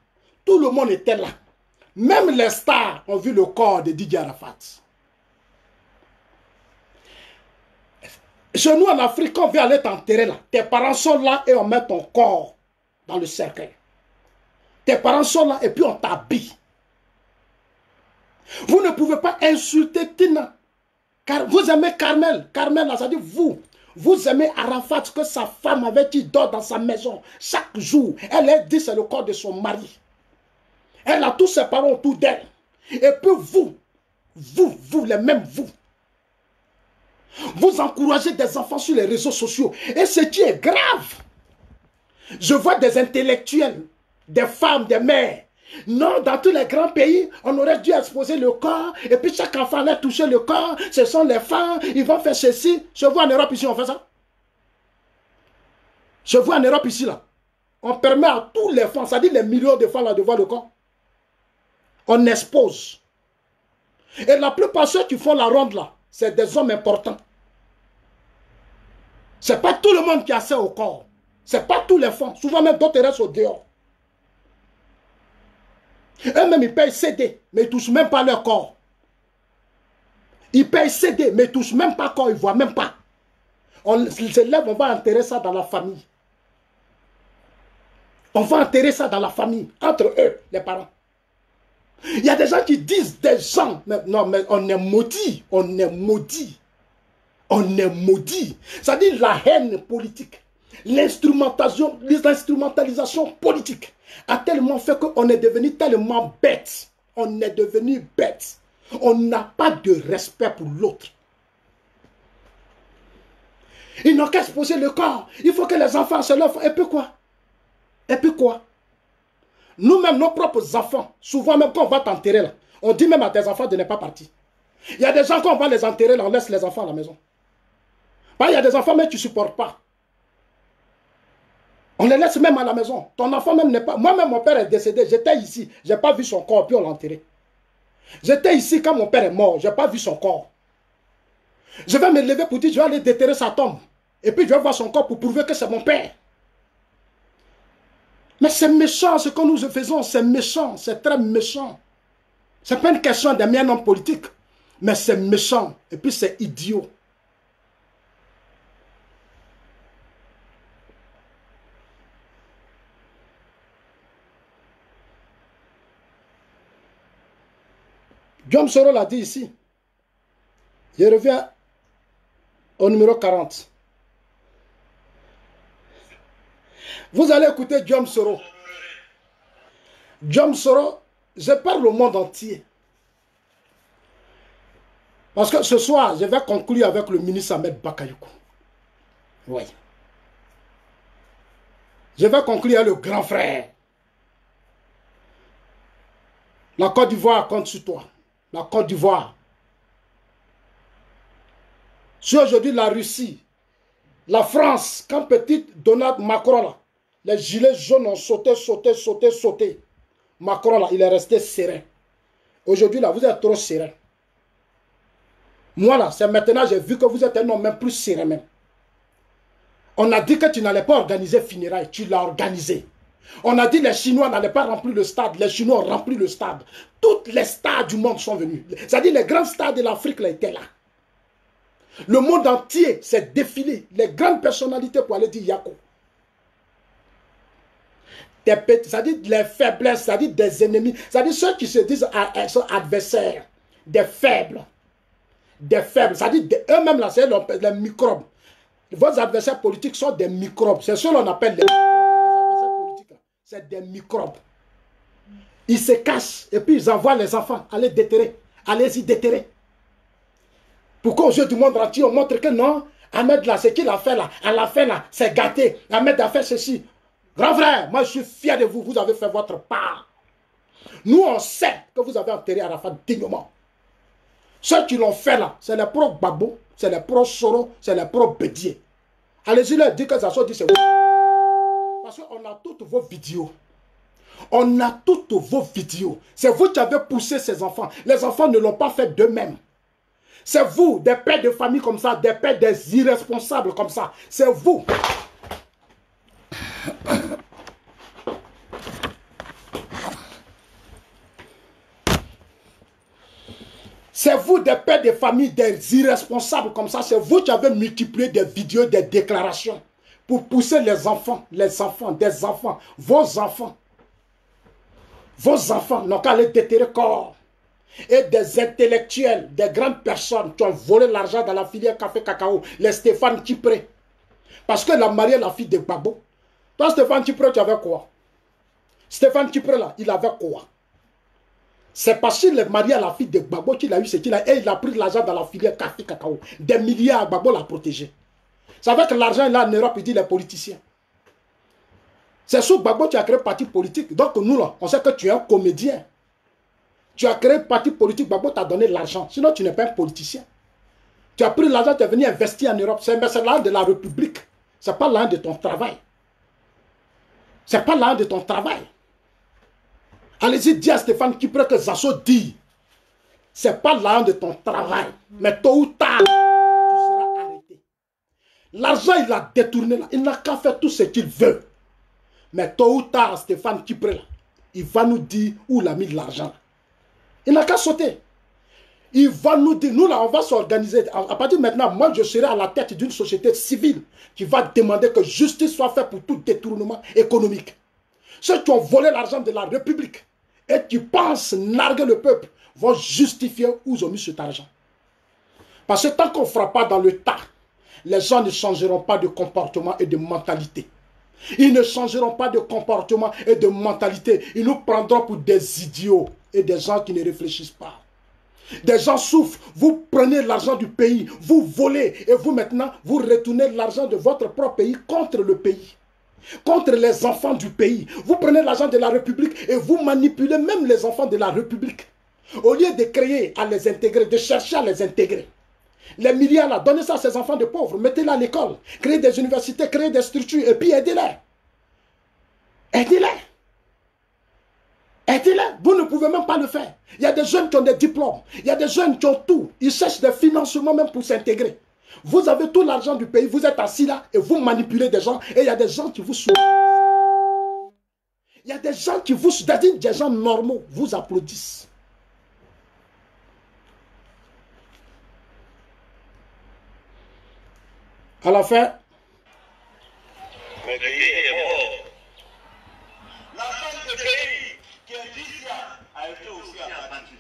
Tout le monde était là. Même les stars ont vu le corps de Didier Arafat. Chez nous en Afrique, quand on vient aller t'enterrer là, tes parents sont là et on met ton corps dans le cercueil. Tes parents sont là et puis on t'habille. Vous ne pouvez pas insulter Tina. Car vous aimez Carmel. Carmel, là, ça dit vous. Vous aimez Arafat, que sa femme avec qui dort dans sa maison chaque jour. Elle a dit c'est le corps de son mari. Elle a tous ses parents autour d'elle. Et puis vous, les mêmes vous encouragez des enfants sur les réseaux sociaux. Et ce qui est grave, je vois des intellectuels, des femmes, des mères. Non, dans tous les grands pays, on aurait dû exposer le corps. Et puis chaque enfant allait toucher le corps. Ce sont les femmes, ils vont faire ceci. Je vois en Europe ici, on fait ça. Je vois en Europe ici, là. On permet à tous les femmes, c'est-à-dire les millions de femmes là, de voir le corps. On expose. Et la plupart de ceux qui font la ronde là, c'est des hommes importants. Ce n'est pas tout le monde qui a accès au corps. Ce n'est pas tous les femmes. Souvent même d'autres restent au dehors. Eux-mêmes, ils payent CD, mais ils ne touchent même pas leur corps. Ils payent CD, mais ils ne touchent même pas le corps, ils ne voient même pas. On se lève, on va enterrer ça dans la famille. On va enterrer ça dans la famille, entre eux, les parents. Il y a des gens qui disent, des gens, mais non, mais on est maudit, on est maudit. On est maudit. C'est-à-dire la haine politique, l'instrumentalisation politique a tellement fait qu'on est devenu tellement bête. On est devenu bête. On n'a pas de respect pour l'autre. Ils n'ont qu'à exposer le corps. Il faut que les enfants se lèvent. Et puis quoi? Et puis quoi? Nous-mêmes, nos propres enfants, souvent même quand on va t'enterrer là, on dit même à tes enfants de ne pas partir. Il y a des gens, quand on va les enterrer là, on laisse les enfants à la maison. Il y a des enfants même tu ne supportes pas. On les laisse même à la maison. Ton enfant même n'est pas... Moi-même, mon père est décédé. J'étais ici. Je n'ai pas vu son corps, puis on l'a enterré. J'étais ici quand mon père est mort. Je n'ai pas vu son corps. Je vais me lever pour dire, je vais aller déterrer sa tombe. Et puis je vais voir son corps pour prouver que c'est mon père. Mais c'est méchant ce que nous faisons, c'est méchant, c'est très méchant. Ce n'est pas une question d'aimer un homme politique, mais c'est méchant et puis c'est idiot. Guillaume Soro l'a dit ici. Je reviens au numéro 40. Vous allez écouter Guillaume Soro. Guillaume Soro, je parle au monde entier. Parce que ce soir, je vais conclure avec le ministre Ahmed Bakayoko. Oui. Je vais conclure avec le grand frère. La Côte d'Ivoire compte sur toi. La Côte d'Ivoire. Si aujourd'hui la Russie, la France, quand petite Donald Macron là, les gilets jaunes ont sauté. Macron là, il est resté serein. Aujourd'hui là, vous êtes trop serein. Moi là, c'est maintenant j'ai vu que vous êtes un homme même plus serein même. On a dit que tu n'allais pas organiser funérailles, tu l'as organisé. On a dit que les Chinois n'allaient pas remplir le stade, les Chinois ont rempli le stade. Toutes les stars du monde sont venus. C'est-à-dire les grands stars de l'Afrique là étaient là. Le monde entier s'est défilé. Les grandes personnalités pour aller dire Yako. C'est-à-dire les faiblesses, c'est-à-dire des ennemis. C'est-à-dire ceux qui se disent adversaires, des faibles. Des faibles. C'est-à-dire eux-mêmes là, c'est les microbes. Vos adversaires politiques sont des microbes. C'est ce qu'on appelle les microbes. Les adversaires politiques, c'est des microbes. Ils se cachent et puis ils envoient les enfants. Allez déterrer. Allez-y déterrer. Pourquoi aux yeux du monde entier, on montre que non, Ahmed là, ce qu'il a fait là, à la fin là, c'est gâté. Ahmed a fait ceci. Grand frère, moi je suis fier de vous, vous avez fait votre part. Nous on sait que vous avez enterré Arafat dignement. Ceux qui l'ont fait là, c'est les pro Gbagbo, c'est les pro Soro, c'est les pro Bédié. Allez-y leur dire que ça soit dit c'est vous. Parce qu'on a toutes vos vidéos. On a toutes vos vidéos. C'est vous qui avez poussé ces enfants. Les enfants ne l'ont pas fait d'eux-mêmes. C'est vous, des pères de famille comme ça, des pères des irresponsables comme ça. C'est vous. C'est vous, des pères de famille, des irresponsables comme ça. C'est vous qui avez multiplié des vidéos, des déclarations pour pousser les enfants, des enfants, vos enfants. Vos enfants n'ont qu'à les déterrer corps. Et des intellectuels, des grandes personnes qui ont volé l'argent dans la filière café cacao, les Stéphane Kipré. Parce qu'elle a marié la fille de Gbagbo. Toi, Stéphane Kipré, tu avais quoi? Stéphane Kipré, là, il avait quoi? C'est parce qu'il est marié à la fille de Gbagbo qu'il a eu ce qu'il a. Et il a pris de l'argent dans la filière café cacao. Des milliards, Gbagbo l'a protégé. C'est avec l'argent là en Europe, il dit les politiciens. C'est sous Gbagbo que tu as créé un parti politique. Donc nous, là, on sait que tu es un comédien. Tu as créé un parti politique, Gbagbo t'a donné l'argent. Sinon, tu n'es pas un politicien. Tu as pris l'argent, tu es venu investir en Europe. C'est l'argent de la République. Ce n'est pas l'argent de ton travail. Ce n'est pas l'argent de ton travail. Allez-y, dis à Stéphane Kipré que Zasso dit. Ce n'est pas l'argent de ton travail. Mais tôt ou tard, tu seras arrêté. L'argent, il l'a détourné là. Il n'a qu'à faire tout ce qu'il veut. Mais tôt ou tard, Stéphane Kipré là, il va nous dire où il a mis de l'argent. Il n'a qu'à sauter. Il va nous dire, nous là, on va s'organiser. À partir de maintenant, moi, je serai à la tête d'une société civile qui va demander que justice soit faite pour tout détournement économique. Ceux qui ont volé l'argent de la République et qui pensent narguer le peuple vont justifier où ils ont mis cet argent. Parce que tant qu'on ne fera pas dans le tas, les gens ne changeront pas de comportement et de mentalité. Ils ne changeront pas de comportement et de mentalité. Ils nous prendront pour des idiots et des gens qui ne réfléchissent pas. Des gens souffrent, vous prenez l'argent du pays, vous volez et vous maintenant, vous retournez l'argent de votre propre pays contre le pays. Contre les enfants du pays. Vous prenez l'argent de la République et vous manipulez même les enfants de la République. Au lieu de créer à les intégrer, de chercher à les intégrer. Les milliards là, donnez ça à ces enfants de pauvres, mettez-les à l'école, créez des universités, créez des structures et puis aidez-les. Aidez-les. Aidez-les. Vous ne pouvez même pas le faire. Il y a des jeunes qui ont des diplômes, il y a des jeunes qui ont tout. Ils cherchent des financements même pour s'intégrer. Vous avez tout l'argent du pays, vous êtes assis là et vous manipulez des gens et il y a des gens qui vous soutiennent. Il y a des gens qui vous, c'est-à-dire des gens normaux, vous applaudissent. À la fin, mais Gueye est mort. La femme de Gueye, qui est ici, a été aussi abattue.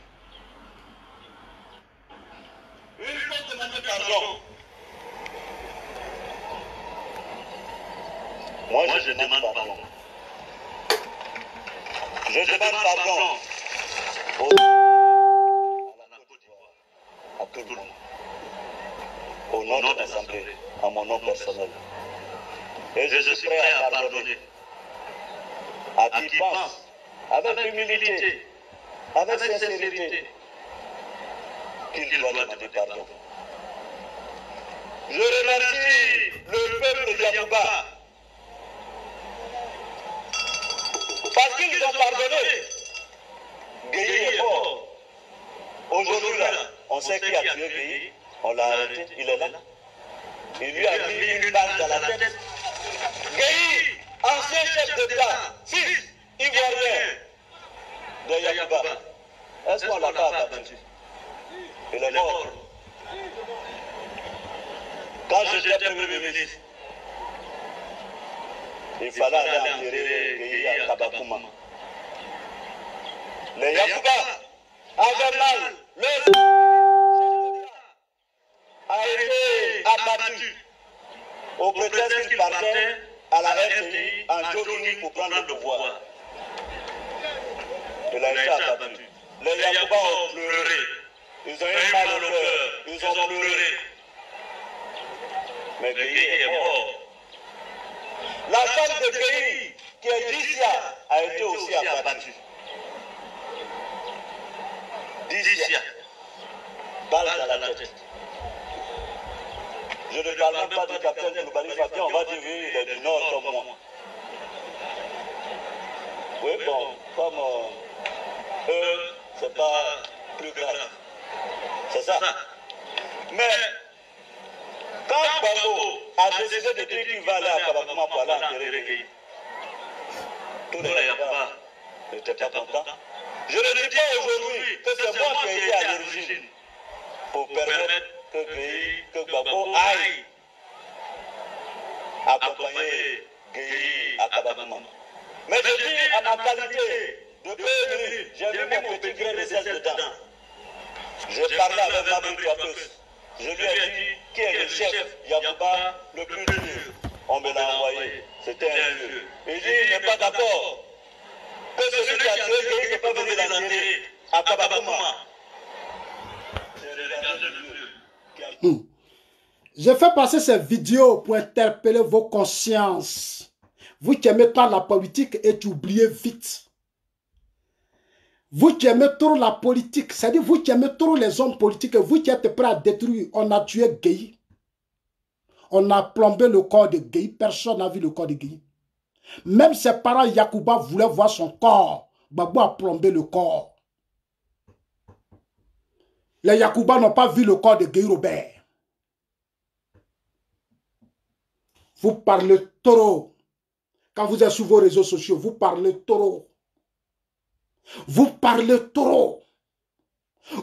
Il faut demander pardon. Moi, je demande pardon. Je demande pardon à la Côte d'Ivoire, à tout le monde, au nom de l'Assemblée, à mon nom personnel. Et je suis prêt à pardonner à qui pense, avec humilité, avec sincérité, qu'il doit demander pardon. Je remercie le peuple de Yacouba parce qu'ils ont pardonné. Gueye est mort. Aujourd'hui, là, on sait qui a tué Gueye. On l'a arrêté, il est là. Il lui a mis une balle dans la tête. Gueye, ancien chef d'État, fils ivoirien de Yacouba. Est-ce qu'on l'a pas abattu? Il est mort. Quand j'étais Premier ministre, il fallait aller enterrer Gueye à Kabakouma. Les Yacouba avaient mal. Le a été abattu au prétexte qu'il partait à la RTI en jogging pour prendre le pouvoir. Il a été abattu. Les Yacouba ont pleuré. Ils ont eu mal au cœur. Ils ont pleuré. Mais Gueye est mort. La femme de Gueye, qui est Dicia, a été aussi abattue. Dicia, balle dans la tête. Je ne parle même pas du capitaine Koulibaly Fabien, on va dire oui, il est du Nord comme moi. Oui, bon, comme eux, c'est pas plus grave. C'est ça. Mais quand Gbagbo a décidé de dire qu'il va aller à Kabakouma pour aller enterrer Gueye, tous les Yacouba n'étaient pas contents. Je ne dis pas aujourd'hui que c'est moi qui ai été à l'origine pour permettre que Gbagbo aille accompagner Gueye à Kabakouma. Mais je dis à ma qualité de prévenu, j'ai mis mon petit grain de sel dedans. J'ai parlé avec ma bonne coiffeuse. Je lui ai dit qui est le chef Yacouba le plus dur. On me l'a envoyé. C'était un vieux. Il dit il n'est pas d'accord que celui qui a tué Gueye ne peut pas venir l'enterrer à Kabakouma. Je fais passer ces vidéos pour interpeller vos consciences. Vous qui aimez tant la politique et tu oubliez vite. Vous qui aimez trop la politique, c'est-à-dire vous qui aimez trop les hommes politiques, vous qui êtes prêts à détruire, on a tué Gueye. On a plombé le corps de Gueye. Personne n'a vu le corps de Gueye. Même ses parents Yacouba voulaient voir son corps. Gbagbo a plombé le corps. Les Yacouba n'ont pas vu le corps de Gueye Robert. Vous parlez trop. Quand vous êtes sur vos réseaux sociaux, vous parlez trop. Vous parlez trop.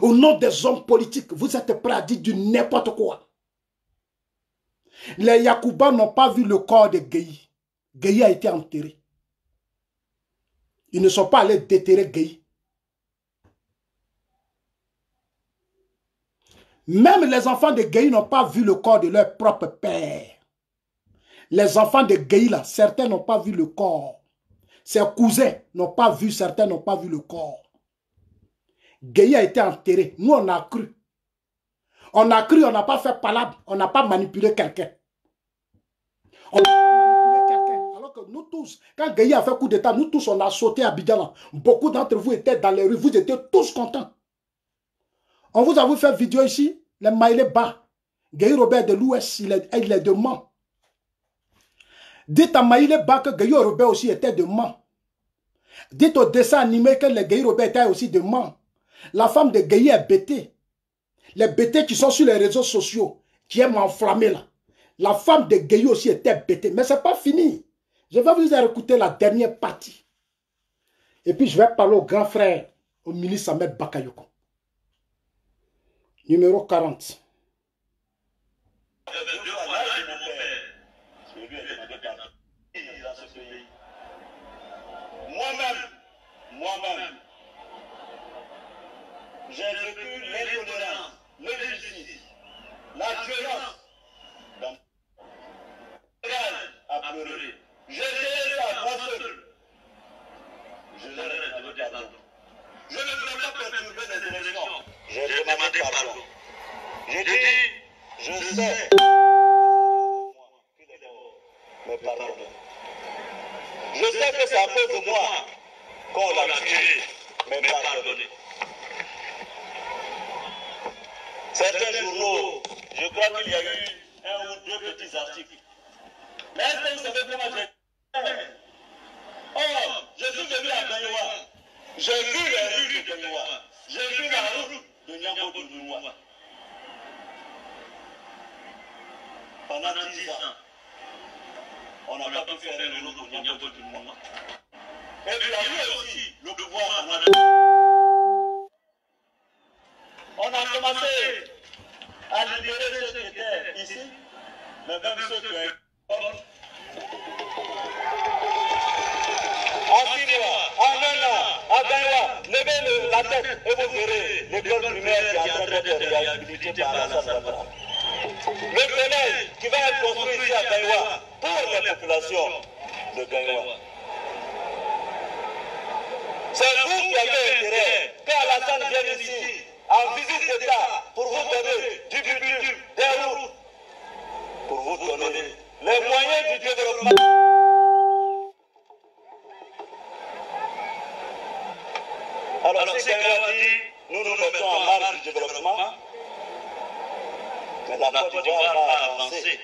Au nom des hommes politiques, vous êtes prêts à dire du n'importe quoi. Les Yacouba n'ont pas vu le corps de Gueye. Gueye a été enterré. Ils ne sont pas allés déterrer Gueye. Même les enfants de Gueye n'ont pas vu le corps de leur propre père. Les enfants de Gueye, là, certains n'ont pas vu le corps. Ses cousins n'ont pas vu, certains n'ont pas vu le corps. Gueye a été enterré. Nous, on a cru. On a cru, on n'a pas fait palabre, on n'a pas manipulé quelqu'un. On n'a pas manipulé quelqu'un. Alors que nous tous, quand Gueye a fait coup d'état, nous tous, on a sauté à Abidjan. Beaucoup d'entre vous étaient dans les rues, vous étiez tous contents. On vous a vu faire vidéo ici, les maillets bas. Gueye Robert de l'Ouest, il est de Mans. Dites à Maïle Bas que Gueye Robert aussi était de Mans. Dites au dessin animé que le Gueye Robert était aussi de Mans. La femme de Gueye est bêtée. Les bêtés qui sont sur les réseaux sociaux, qui aiment enflammer là. La femme de Gueye aussi était bêtée. Mais ce n'est pas fini. Je vais vous écouter la dernière partie. Et puis je vais parler au grand frère, au ministre Ahmed Bakayoko. Numéro 40. Moi-même, j'ai vécu l'intolérance, l'injustice, la violence dans à pleurer. J'ai géré ça moi seul. Je l'ai demandé pardon. Je ne voulais pas perturber les élections. J'ai demandé pardon. J'ai dit, je sais. Mais pardon. Je sais que c'est à cause de moi qu'on l'a tué, mais pardonnez. Certains journaux, je crois qu'il y a eu un ou deux petits articles. Mais est-ce que vous savez comment j'ai... Oh, je suis venu à Gagnoua. J'ai vu les rues de Gagnoua. J'ai vu la route de Niambo de Nounoua. Pendant 10 ans, on n'a pas pu faire le route de Niambo de Nounoua. Et puis la rue aussi, le pouvoir. On a commencé à libérer ceux qui étaient ici, mais même ceux qui étaient en 6 mois, en 1 an, à Gagnoua, levez la tête et vous verrez l'école primaire qui est en train d'être réhabilitée par la Ouattara. Le collège qui va être construit ici à Gagnoua pour les populations de Gagnoua. C'est vous qui avez intérêt qu'Alassane vienne ici en visite d'État pour vous donner du bitume, des routes, pour vous donner les moyens du développement. Alors si quelqu'un dit, nous nous mettons en marge du développement, mais la Côte d'Ivoire va avancer.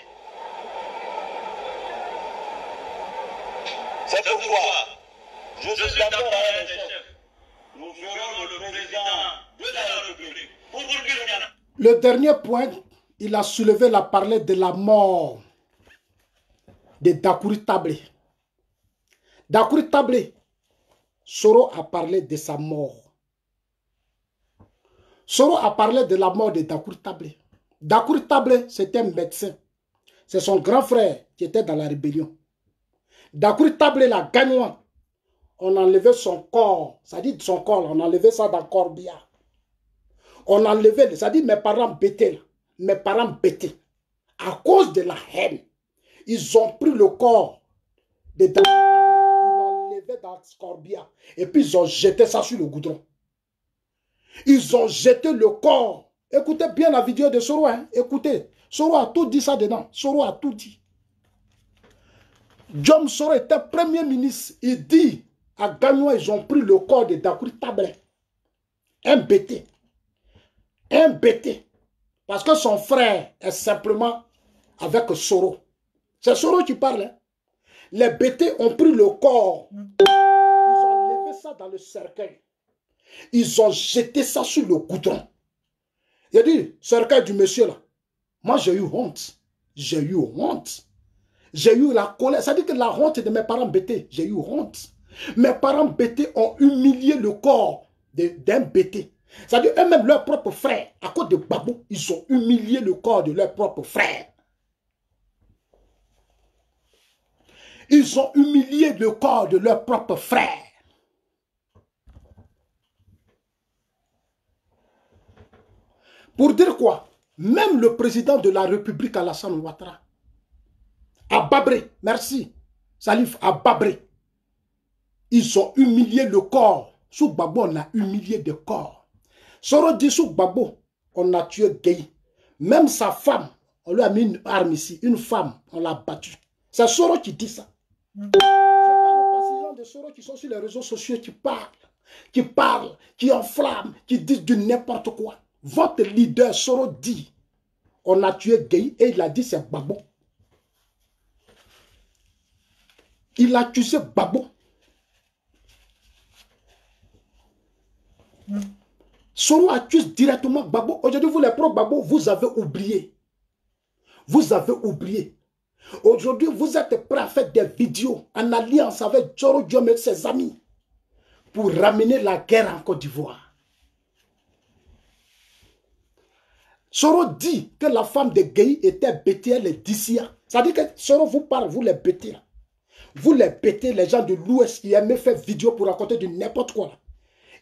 C'est pourquoi je suis d'accord avec les chefs. Nous ferons le président de la République pour qu'il... Le dernier point, il a soulevé, il a parlé de la mort de Dakouri Tablé. Dakouri Tablé, Soro a parlé de sa mort. Soro a parlé de la mort de Dakouri Tablé. Dakouri Tablé, c'était un médecin. C'est son grand frère qui était dans la rébellion. Dakouri Tablé, la Gagnoua, on a enlevé son corps. Ça dit son corps, on a enlevé ça dans Corbia. On a enlevé, ça dit mes parents bêtés, là. Mes parents bêtés. À cause de la haine, ils ont pris le corps de Dakouri Tablé, ils l'ont enlevé dans Corbia. Et puis ils ont jeté ça sur le goudron. Ils ont jeté le corps. Écoutez bien la vidéo de Soro, hein. Écoutez. Soro a tout dit ça dedans. Soro a tout dit. Jom Soro était premier ministre. Il dit à Gagnoua, ils ont pris le corps de Dakouri Tablé. Un bêté. Un bêté. Parce que son frère est simplement avec Soro. C'est Soro qui parle. Hein. Les bêtés ont pris le corps. Ils ont levé ça dans le cercueil. Ils ont jeté ça sur le goudron. Il a dit, cercueil du monsieur là. Moi j'ai eu honte. J'ai eu honte. J'ai eu la colère. Ça dit que la honte de mes parents bêtés. J'ai eu honte. Mes parents bêtés ont humilié le corps d'un bêté. Ça dit eux-mêmes leurs propres frères. À cause de Babou, ils ont humilié le corps de leurs propres frères. Ils ont humilié le corps de leurs propres frères. Pour dire quoi? Même le président de la République, Alassane Ouattara, à Babré, merci, Salif, à Babré, ils ont humilié le corps. Sous Gbagbo, on a humilié le corps. Soro dit sous Gbagbo, on a tué Gueye. Même sa femme, on lui a mis une arme ici, une femme, on l'a battue. C'est Soro qui dit ça. Je parle aux partisans de Soro qui sont sur les réseaux sociaux, qui parlent, qui enflamment, qui disent du n'importe quoi. Votre leader Soro dit, on a tué Gueye et il a dit c'est Gbagbo. Il a accusé Gbagbo. Soro accuse directement Gbagbo. Aujourd'hui, vous les pro-Gbagbo, vous avez oublié. Vous avez oublié. Aujourd'hui, vous êtes prêts à faire des vidéos en alliance avec Joro Diom et ses amis pour ramener la guerre en Côte d'Ivoire. Soro dit que la femme de Gueye était bêtée, elle est d'ici. Ça veut dire que Soro vous parle, vous les bêtez. Vous les bêtez, les gens de l'Ouest qui aimaient faire vidéo pour raconter du n'importe quoi. Là.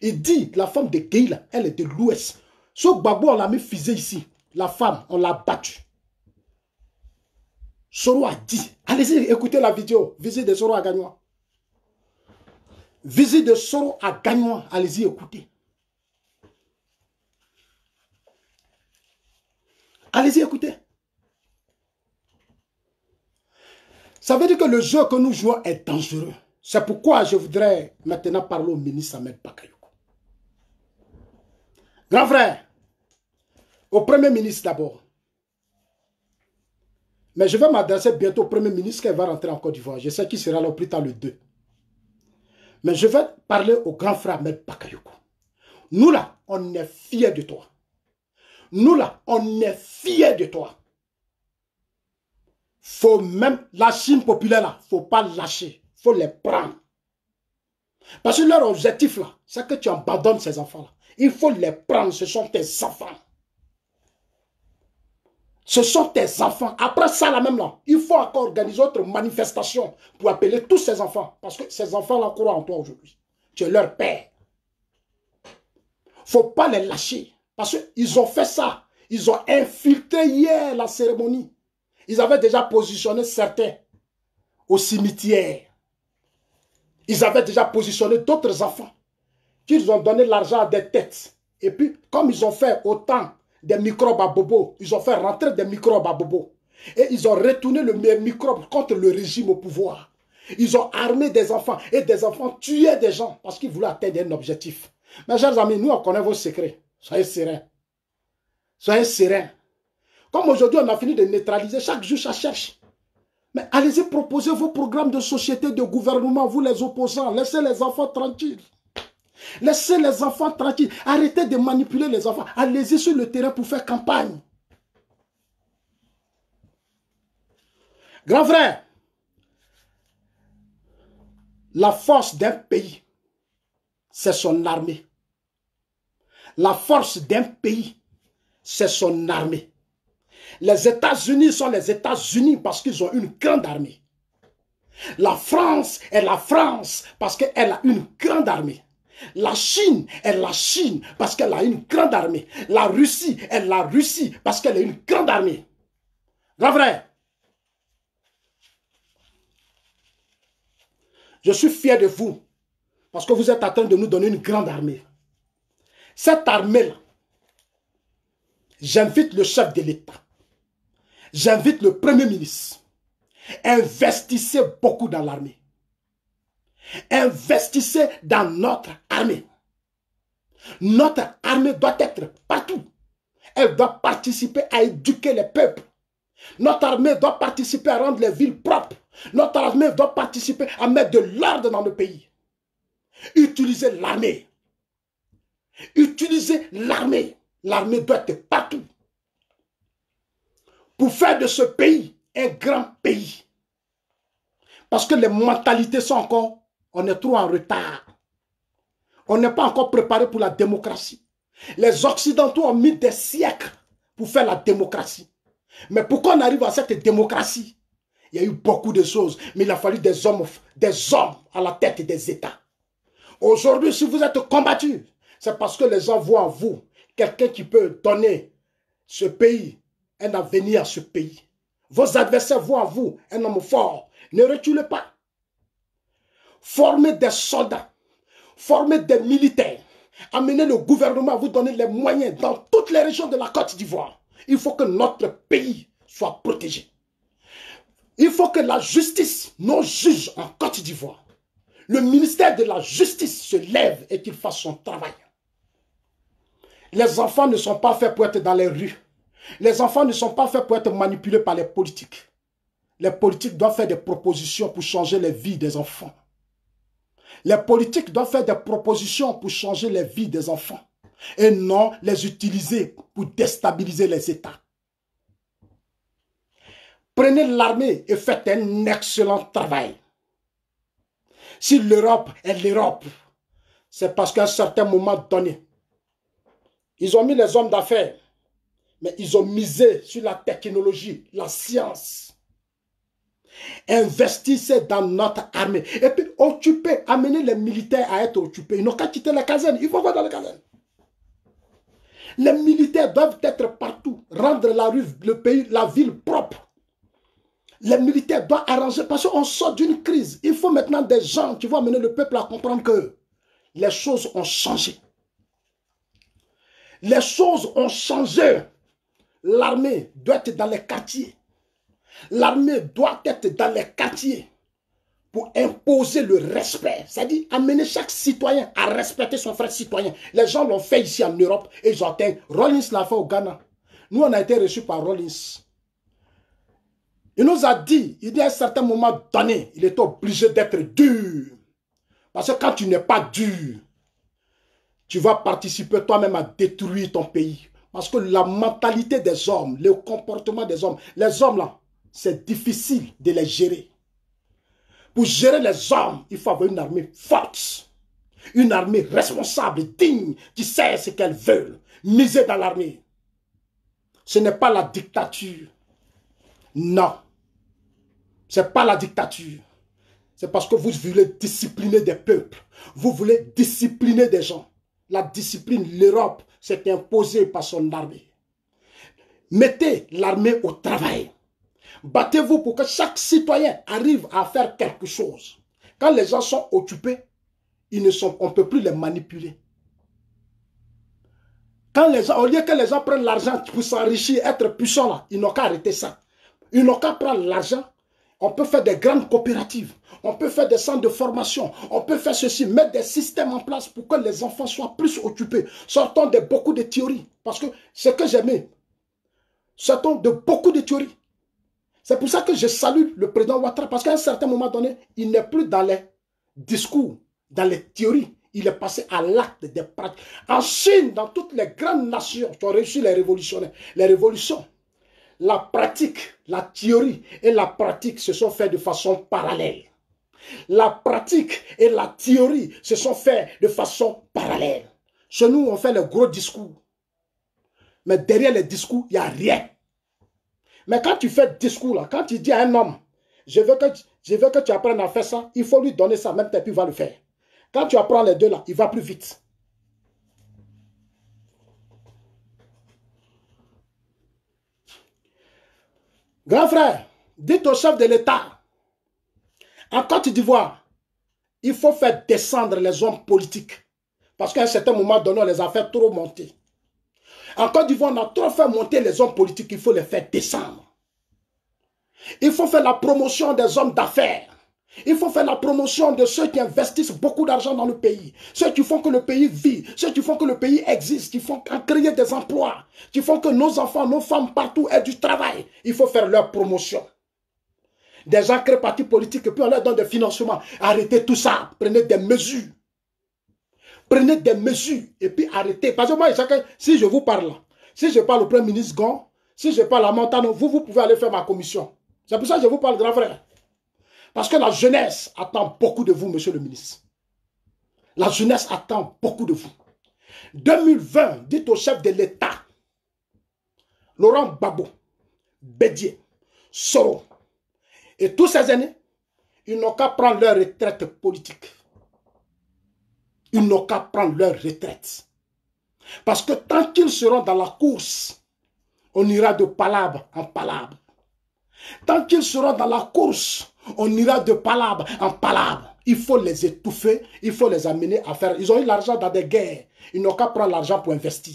Il dit, la femme de Gueye, là, elle est de l'Ouest. Ce Gbagbo, on l'a mis fusée ici. La femme, on l'a battue. Soro a dit, allez-y, écoutez la vidéo. Visite de Soro à Gagnois. Visite de Soro à Gagnois. Allez-y, écoutez. Allez-y, écoutez. Ça veut dire que le jeu que nous jouons est dangereux. C'est pourquoi je voudrais maintenant parler au ministre Ahmed Bakayoko. Grand frère, au Premier ministre d'abord. Mais je vais m'adresser bientôt au Premier ministre qui va rentrer en Côte d'Ivoire. Je sais qu'il sera là plus tard le 2. Mais je vais parler au grand frère Ahmed Bakayoko. Nous là, on est fiers de toi. Nous là, on est fiers de toi. Faut même, la Chine populaire là, faut pas lâcher. Faut les prendre. Parce que leur objectif là, c'est que tu abandonnes ces enfants là. Il faut les prendre, ce sont tes enfants. Ce sont tes enfants. Après ça là même là, il faut encore organiser autre manifestation pour appeler tous ces enfants. Parce que ces enfants là croient en toi aujourd'hui. Tu es leur père. Faut pas les lâcher. Parce qu'ils ont fait ça. Ils ont infiltré hier la cérémonie. Ils avaient déjà positionné certains au cimetière. Ils avaient déjà positionné d'autres enfants. Qu'ils ont donné l'argent à des têtes. Et puis, comme ils ont fait autant des microbes à bobo, ils ont fait rentrer des microbes à bobo. Et ils ont retourné le microbe contre le régime au pouvoir. Ils ont armé des enfants. Et des enfants tuaient des gens parce qu'ils voulaient atteindre un objectif. Mes chers amis, nous on connaît vos secrets. Soyez sereins. Soyez sereins. Comme aujourd'hui, on a fini de neutraliser. Chaque jour, ça cherche. Mais allez-y proposer vos programmes de société, de gouvernement, vous les opposants. Laissez les enfants tranquilles. Laissez les enfants tranquilles. Arrêtez de manipuler les enfants. Allez-y sur le terrain pour faire campagne. Grand frère, la force d'un pays, c'est son armée. La force d'un pays, c'est son armée. Les États-Unis sont les États-Unis parce qu'ils ont une grande armée. La France est la France parce qu'elle a une grande armée. La Chine est la Chine parce qu'elle a une grande armée. La Russie est la Russie parce qu'elle a une grande armée. Grand frère, je suis fier de vous parce que vous êtes en train de nous donner une grande armée. Cette armée-là, j'invite le chef de l'État. J'invite le Premier ministre. Investissez beaucoup dans l'armée. Investissez dans notre armée. Notre armée doit être partout. Elle doit participer à éduquer les peuples. Notre armée doit participer à rendre les villes propres. Notre armée doit participer à mettre de l'ordre dans le pays. Utilisez l'armée. Utilisez l'armée. L'armée doit être partout. Pour faire de ce pays un grand pays. Parce que les mentalités sont encore, on est trop en retard. On n'est pas encore préparé pour la démocratie. Les Occidentaux ont mis des siècles pour faire la démocratie. Mais pourquoi on arrive à cette démocratie? Il y a eu beaucoup de choses, mais il a fallu des hommes à la tête des États. Aujourd'hui, si vous êtes combattus, c'est parce que les gens voient en vous quelqu'un qui peut donner ce pays, un avenir à ce pays. Vos adversaires voient en vous un homme fort. Ne reculez pas. Formez des soldats. Formez des militaires. Amenez le gouvernement à vous donner les moyens dans toutes les régions de la Côte d'Ivoire. Il faut que notre pays soit protégé. Il faut que la justice, nos juges en Côte d'Ivoire, le ministère de la Justice se lève et qu'il fasse son travail. Les enfants ne sont pas faits pour être dans les rues. Les enfants ne sont pas faits pour être manipulés par les politiques. Les politiques doivent faire des propositions pour changer les vies des enfants. Les politiques doivent faire des propositions pour changer les vies des enfants. Et non les utiliser pour déstabiliser les États. Prenez l'armée et faites un excellent travail. Si l'Europe est l'Europe, c'est parce qu'à un certain moment donné, ils ont mis les hommes d'affaires, mais ils ont misé sur la technologie, la science. Investissez dans notre armée. Et puis, occuper, amener les militaires à être occupés. Ils n'ont qu'à quitter la caserne. Ils vont voir dans la caserne. Les militaires doivent être partout. Rendre la rue, le pays, la ville propre. Les militaires doivent arranger. Parce qu'on sort d'une crise. Il faut maintenant des gens qui vont amener le peuple à comprendre que les choses ont changé. Les choses ont changé. L'armée doit être dans les quartiers. L'armée doit être dans les quartiers pour imposer le respect. C'est-à-dire amener chaque citoyen à respecter son frère citoyen. Les gens l'ont fait ici en Europe et ils ont atteint. Rollins l'a fait au Ghana. Nous, on a été reçus par Rollins. Il nous a dit, il dit à un certain moment donné, il est obligé d'être dur. Parce que quand tu n'es pas dur, tu vas participer toi-même à détruire ton pays. Parce que la mentalité des hommes, le comportement des hommes, les hommes là, c'est difficile de les gérer. Pour gérer les hommes, il faut avoir une armée forte. Une armée responsable, digne, qui sait ce qu'elle veut. Miser dans l'armée. Ce n'est pas la dictature. Non. Ce n'est pas la dictature. C'est parce que vous voulez discipliner des peuples. Vous voulez discipliner des gens. La discipline, l'Europe s'est imposée par son armée. Mettez l'armée au travail. Battez-vous pour que chaque citoyen arrive à faire quelque chose. Quand les gens sont occupés, on ne peut plus les manipuler. Quand les gens, au lieu que les gens prennent l'argent pour s'enrichir, être puissants là, ils n'ont qu'à arrêter ça. Ils n'ont qu'à prendre l'argent. On peut faire des grandes coopératives. On peut faire des centres de formation. On peut faire ceci, mettre des systèmes en place pour que les enfants soient plus occupés. Sortons de beaucoup de théories. Parce que ce que j'aimais, sortons de beaucoup de théories. C'est pour ça que je salue le président Ouattara, parce qu'à un certain moment donné, il n'est plus dans les discours, dans les théories. Il est passé à l'acte des pratiques. En Chine, dans toutes les grandes nations qui ont réussi les révolutionnaires, les révolutions, la pratique, la théorie et la pratique se sont faites de façon parallèle. La pratique et la théorie se sont faites de façon parallèle. Chez nous, on fait les gros discours. Mais derrière les discours, il n'y a rien. Mais quand tu fais discours, là, quand tu dis à un homme, je veux que tu apprennes à faire ça, il faut lui donner ça, même puis il va le faire. Quand tu apprends les deux là, il va plus vite. Grand frère, dites au chef de l'État, en Côte d'Ivoire, il faut faire descendre les hommes politiques. Parce qu'à un certain moment donné, on les a fait trop monter. En Côte d'Ivoire, on a trop fait monter les hommes politiques, il faut les faire descendre. Il faut faire la promotion des hommes d'affaires. Il faut faire la promotion de ceux qui investissent beaucoup d'argent dans le pays. Ceux qui font que le pays vit. Ceux qui font que le pays existe. Qui font créer des emplois. Qui font que nos enfants, nos femmes partout aient du travail. Il faut faire leur promotion. Des gens créent partis politiques et puis on leur donne des financements. Arrêtez tout ça. Prenez des mesures. Prenez des mesures et puis arrêtez. Parce que moi, chacun, si je vous parle, si je parle au Premier ministre Gon, si je parle à Montano, vous pouvez aller faire ma commission. C'est pour ça que je vous parle, grand frère. Parce que la jeunesse attend beaucoup de vous, monsieur le ministre. La jeunesse attend beaucoup de vous. 2020, dites au chef de l'État, Laurent Gbagbo, Bédié, Soro, et tous ces aînés, ils n'ont qu'à prendre leur retraite politique. Ils n'ont qu'à prendre leur retraite. Parce que tant qu'ils seront dans la course, on ira de palabre en palabre. Tant qu'ils seront dans la course, on ira de palabre en palabre. Il faut les étouffer, il faut les amener à faire. Ils ont eu l'argent dans des guerres. Ils n'ont qu'à prendre l'argent pour investir.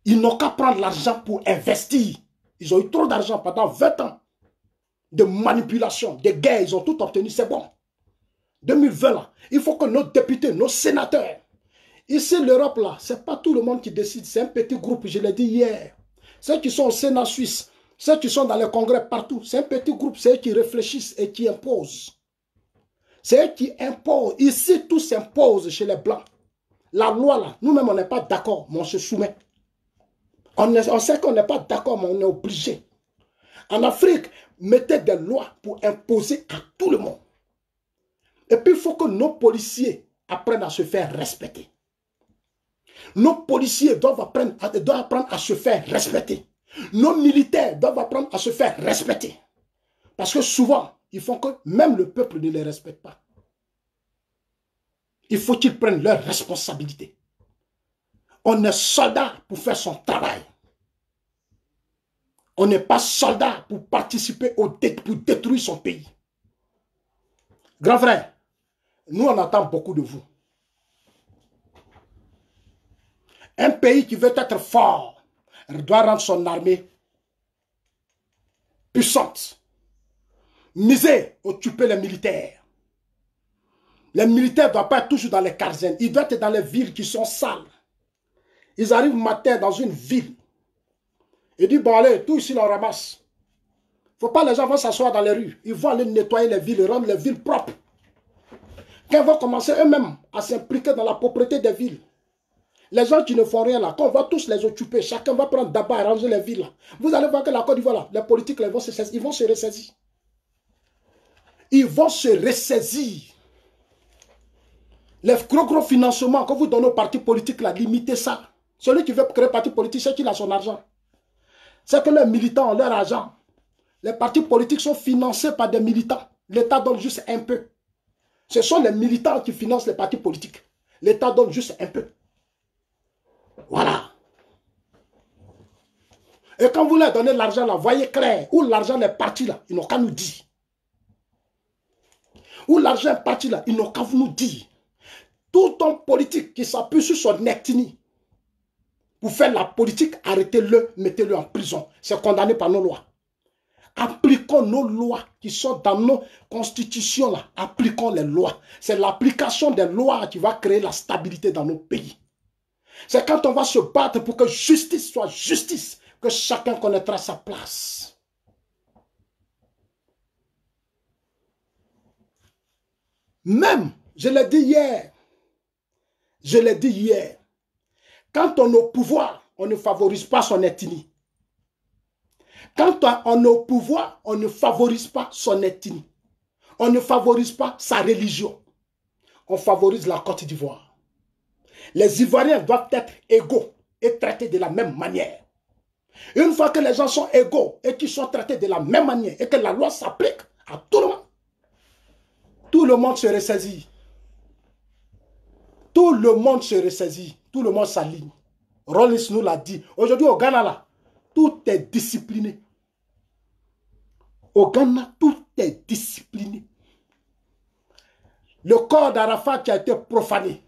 Ils n'ont qu'à prendre l'argent pour investir. Ils ont eu trop d'argent pendant 20 ans de manipulation, de guerres. Ils ont tout obtenu, c'est bon. 2020 là, il faut que nos députés, nos sénateurs, ici l'Europe là, c'est pas tout le monde qui décide, c'est un petit groupe, je l'ai dit hier. Ceux qui sont au Sénat suisse, ceux qui sont dans les congrès partout, c'est un petit groupe, c'est eux qui réfléchissent et qui imposent. C'est eux qui imposent. Ici, tout s'impose chez les Blancs. La loi là, nous-mêmes on n'est pas d'accord, mais on se soumet. On sait qu'on n'est pas d'accord, mais on est obligé. En Afrique, mettez des lois pour imposer à tout le monde. Et puis il faut que nos policiers apprennent à se faire respecter. Nos policiers doivent apprendre à se faire respecter. Nos militaires doivent apprendre à se faire respecter. Parce que souvent, ils font que même le peuple ne les respecte pas. Il faut qu'ils prennent leurs responsabilités. On est soldat pour faire son travail. On n'est pas soldat pour participer pour détruire son pays. Grand frère, nous on attend beaucoup de vous. Un pays qui veut être fort doit rendre son armée puissante. Miser, occuper les militaires. Les militaires ne doivent pas être toujours dans les casernes. Ils doivent être dans les villes qui sont sales. Ils arrivent matin dans une ville. Ils disent, bon allez, tout ici on ramasse. Il ne faut pas que les gens vont s'asseoir dans les rues. Ils vont aller nettoyer les villes, rendre les villes propres. Quand ils vont commencer eux-mêmes à s'impliquer dans la propreté des villes. Les gens qui ne font rien là, quand on va tous les occuper, chacun va prendre d'abord à ranger les villes là. Vous allez voir que la Côte d'Ivoire là, les politiques là, ils vont se ressaisir. Ils vont se ressaisir. Les gros financements que vous donnez aux partis politiques là, limitez ça. Celui qui veut créer un parti politique, c'est qu'il a son argent. C'est que les militants ont leur argent. Les partis politiques sont financés par des militants. L'État donne juste un peu. Ce sont les militants qui financent les partis politiques. L'État donne juste un peu. Voilà. Et quand vous leur donnez l'argent là, voyez clair, où l'argent est parti là, ils n'ont qu'à nous dire. Où l'argent est parti là, ils n'ont qu'à nous dire. Tout homme politique qui s'appuie sur son ethnie pour faire la politique, arrêtez-le, mettez-le en prison. C'est condamné par nos lois. Appliquons nos lois qui sont dans nos constitutions là. Appliquons les lois. C'est l'application des lois qui va créer la stabilité dans nos pays. C'est quand on va se battre pour que justice soit justice, que chacun connaîtra sa place. Même, je l'ai dit hier, quand on est au pouvoir, on ne favorise pas son ethnie. Quand on est au pouvoir, on ne favorise pas son ethnie. On ne favorise pas sa religion. On favorise la Côte d'Ivoire. Les Ivoiriens doivent être égaux et traités de la même manière. Une fois que les gens sont égaux et qu'ils sont traités de la même manière et que la loi s'applique à tout le monde se ressaisit. Tout le monde se ressaisit. Tout le monde s'aligne. Rollins nous l'a dit. Aujourd'hui au Ghana, là, tout est discipliné. Au Ghana, tout est discipliné. Le corps d'Arafat qui a été profané.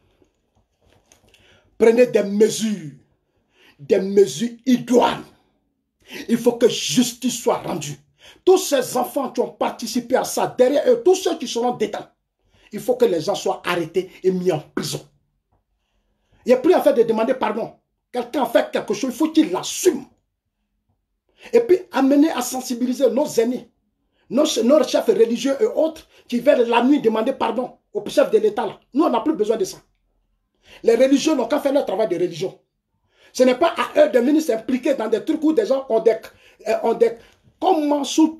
Prenez des mesures idoines. Il faut que justice soit rendue. Tous ces enfants qui ont participé à ça, derrière eux, tous ceux qui seront détenus, il faut que les gens soient arrêtés et mis en prison. Il n'y a plus à faire de demander pardon. Quelqu'un a fait quelque chose, il faut qu'il l'assume. Et puis amener à sensibiliser nos aînés, nos chefs religieux et autres qui viennent la nuit demander pardon au chef de l'État. Nous, on n'a plus besoin de ça. Les religieux n'ont qu'à faire leur travail de religion. Ce n'est pas à eux de venir s'impliquer dans des trucs où des gens ont des... Comment Soul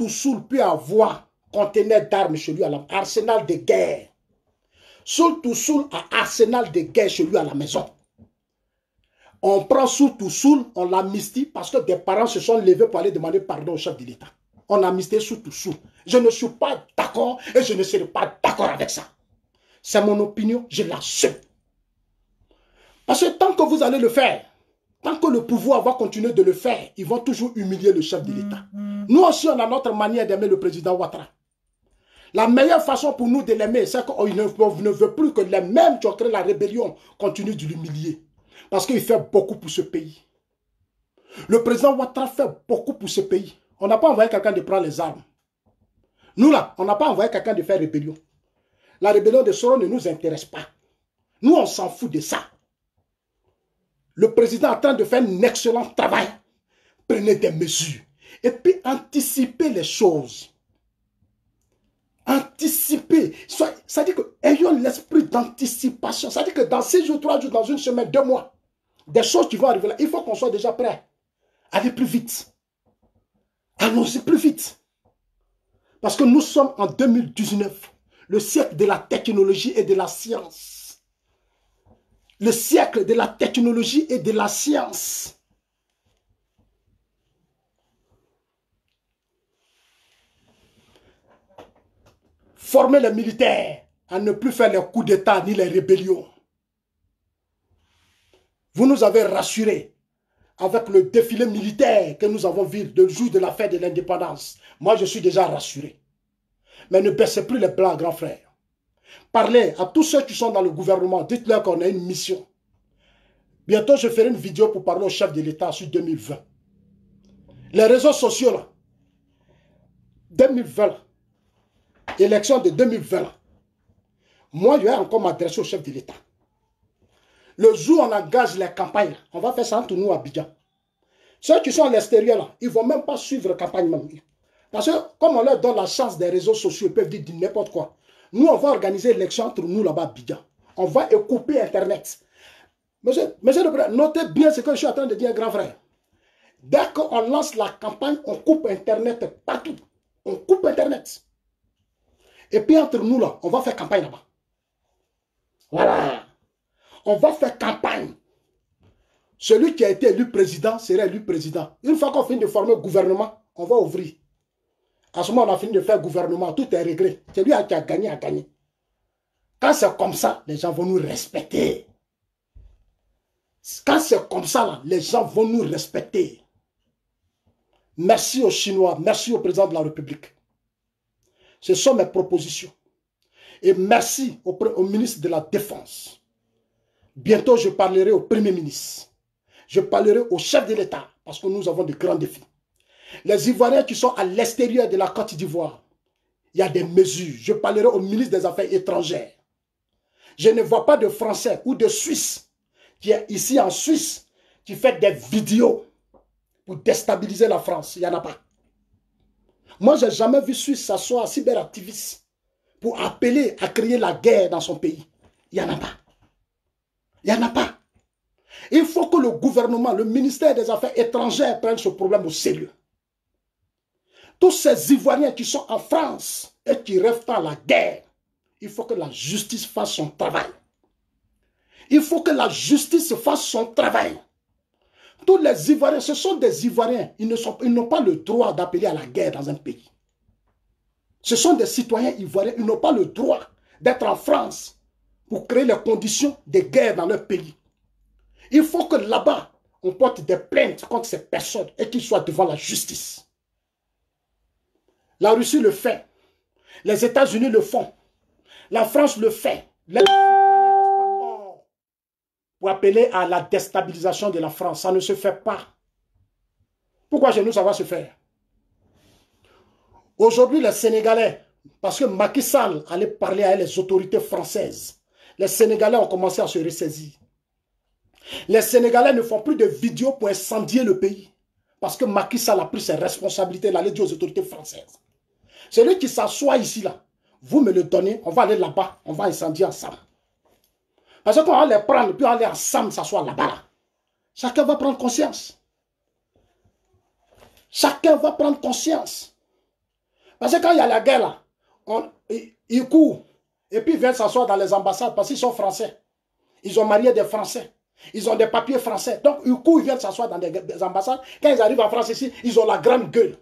peut avoir conteneur d'armes chez lui à l'arsenal de guerre? Soul a arsenal de guerre chez lui à la maison. On prend Soul, on l'amnistie parce que des parents se sont levés pour aller demander pardon au chef de l'État. On a amnistié Soul. Je ne suis pas d'accord et je ne serai pas d'accord avec ça. C'est mon opinion, je l'assume. Parce que tant que vous allez le faire, tant que le pouvoir va continuer de le faire, ils vont toujours humilier le chef de l'État. Nous aussi, on a notre manière d'aimer le président Ouattara. La meilleure façon pour nous de l'aimer, c'est qu'on ne veut plus que les mêmes qui ont créé la rébellion continuent de l'humilier. Parce qu'il fait beaucoup pour ce pays. Le président Ouattara fait beaucoup pour ce pays. On n'a pas envoyé quelqu'un de prendre les armes. Nous là, on n'a pas envoyé quelqu'un de faire rébellion. La rébellion de Soro ne nous intéresse pas. Nous, on s'en fout de ça. Le président est en train de faire un excellent travail. Prenez des mesures. Et puis anticipez les choses. Anticiper. Ça dit que ayons l'esprit d'anticipation. Ça dit que dans 6 jours, 3 jours, dans une semaine, 2 mois, des choses qui vont arriver là, il faut qu'on soit déjà prêt. Allez plus vite. Allons-y plus vite. Parce que nous sommes en 2019, le siècle de la technologie et de la science. le siècle de la technologie et de la science. Former les militaires à ne plus faire les coups d'État ni les rébellions. Vous nous avez rassurés avec le défilé militaire que nous avons vu le jour de la fête de l'indépendance. Moi, je suis déjà rassuré. Mais ne baissez plus les bras, grand frère. Parlez à tous ceux qui sont dans le gouvernement. Dites-leur qu'on a une mission. Bientôt, je ferai une vidéo pour parler au chef de l'État sur 2020. Les réseaux sociaux, là. 2020, là. Élection de 2020, là. Moi, je vais encore m'adresser au chef de l'État. Le jour où on engage les campagnes, là, on va faire ça entre nous à Abidjan. Ceux qui sont à l'extérieur, là, ils ne vont même pas suivre la campagne même. Parce que comme on leur donne la chance des réseaux sociaux, ils peuvent dire n'importe quoi. Nous, on va organiser l'élection entre nous là-bas à Abidjan. On va couper Internet. Monsieur le Président, notez bien ce que je suis en train de dire, grand frère. Dès qu'on lance la campagne, on coupe Internet partout. On coupe Internet. Et puis entre nous là, on va faire campagne là-bas. Voilà. On va faire campagne. Celui qui a été élu président sera élu président. Une fois qu'on finit de former le gouvernement, on va ouvrir. À ce moment, on a fini de faire gouvernement, tout est réglé. Celui qui a gagné, a gagné. Quand c'est comme ça, les gens vont nous respecter. Quand c'est comme ça, là, les gens vont nous respecter. Merci aux Chinois, merci au président de la République. Ce sont mes propositions. Et merci au ministre de la Défense. Bientôt, je parlerai au Premier ministre. Je parlerai au chef de l'État, parce que nous avons de grands défis. Les Ivoiriens qui sont à l'extérieur de la Côte d'Ivoire, il y a des mesures. Je parlerai au ministre des Affaires étrangères. Je ne vois pas de Français ou de Suisse qui est ici en Suisse, qui fait des vidéos pour déstabiliser la France. Il n'y en a pas. Moi, je n'ai jamais vu Suisse s'asseoir cyberactiviste pour appeler à créer la guerre dans son pays. Il n'y en a pas. Il n'y en a pas. Il faut que le gouvernement, le ministère des Affaires étrangères prenne ce problème au sérieux. Tous ces Ivoiriens qui sont en France et qui rêvent à la guerre, il faut que la justice fasse son travail. Il faut que la justice fasse son travail. Tous les Ivoiriens, ce sont des Ivoiriens. Ils n'ont pas le droit d'appeler à la guerre dans un pays. Ce sont des citoyens ivoiriens. Ils n'ont pas le droit d'être en France pour créer les conditions de guerre dans leur pays. Il faut que là-bas, on porte des plaintes contre ces personnes et qu'ils soient devant la justice. La Russie le fait. Les États-Unis le font. La France le fait. Les pour appeler à la déstabilisation de la France. Ça ne se fait pas. Pourquoi chez nous, ça va se faire? Aujourd'hui, les Sénégalais, parce que Macky Sall allait parler à les autorités françaises, les Sénégalais ont commencé à se ressaisir. Les Sénégalais ne font plus de vidéos pour incendier le pays. Parce que Macky Sall a pris ses responsabilités, il allait dire aux autorités françaises. Celui qui s'assoit ici, là, vous me le donnez, on va aller là-bas, on va incendier ensemble. Parce qu'on va les prendre, puis on va aller ensemble s'asseoir là-bas. Là. Chacun va prendre conscience. Chacun va prendre conscience. Parce que quand il y a la guerre, là, ils courent. Et puis ils viennent s'asseoir dans les ambassades parce qu'ils sont français. Ils ont marié des Français. Ils ont des papiers français. Donc ils courent, ils viennent s'asseoir dans des ambassades. Quand ils arrivent en France ici, ils ont la grande gueule.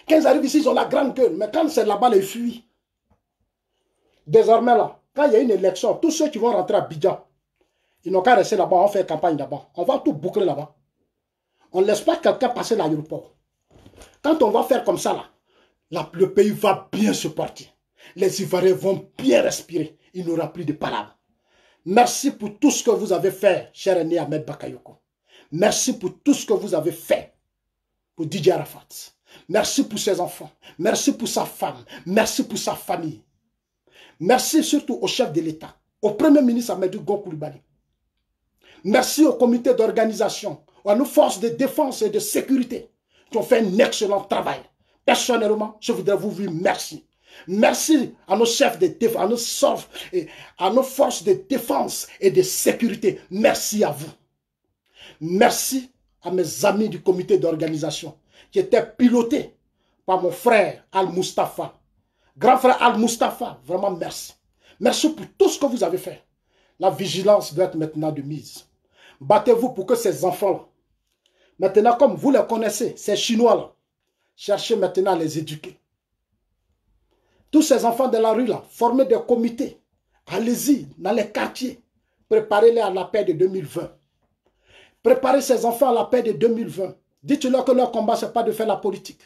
Quand ils arrivent ici, ils ont la grande gueule. Mais quand c'est là-bas, ils fuient. Désormais, là, quand il y a une élection, tous ceux qui vont rentrer à Abidjan, ils n'ont qu'à rester là-bas, on fait campagne là-bas. On va tout boucler là-bas. On ne laisse pas quelqu'un passer l'aéroport. Quand on va faire comme ça, là, le pays va bien se porter. Les Ivoiriens vont bien respirer. Il n'y aura plus de palabres. Merci pour tout ce que vous avez fait, cher aîné Ahmed Bakayoko. Merci pour tout ce que vous avez fait pour Didier Arafat. Merci pour ses enfants. Merci pour sa femme. Merci pour sa famille. Merci surtout au chef de l'État, au Premier ministre Amadou Gon Coulibaly. Merci au comité d'organisation, à nos forces de défense et de sécurité qui ont fait un excellent travail. Personnellement, je voudrais vous dire merci. Merci à nos chefs de défense, à nos forces de défense et de sécurité. Merci à vous. Merci à mes amis du comité d'organisation qui étaient pilotés par mon frère Al-Mustafa. Grand frère Al-Mustafa, vraiment merci. Merci pour tout ce que vous avez fait. La vigilance doit être maintenant de mise. Battez-vous pour que ces enfants-là, maintenant comme vous les connaissez, ces Chinois-là, cherchez maintenant à les éduquer. Tous ces enfants de la rue-là, formez des comités. Allez-y dans les quartiers. Préparez-les à la paix de 2020. Préparez ces enfants à la paix de 2020. Dites-leur que leur combat, ce n'est pas de faire la politique.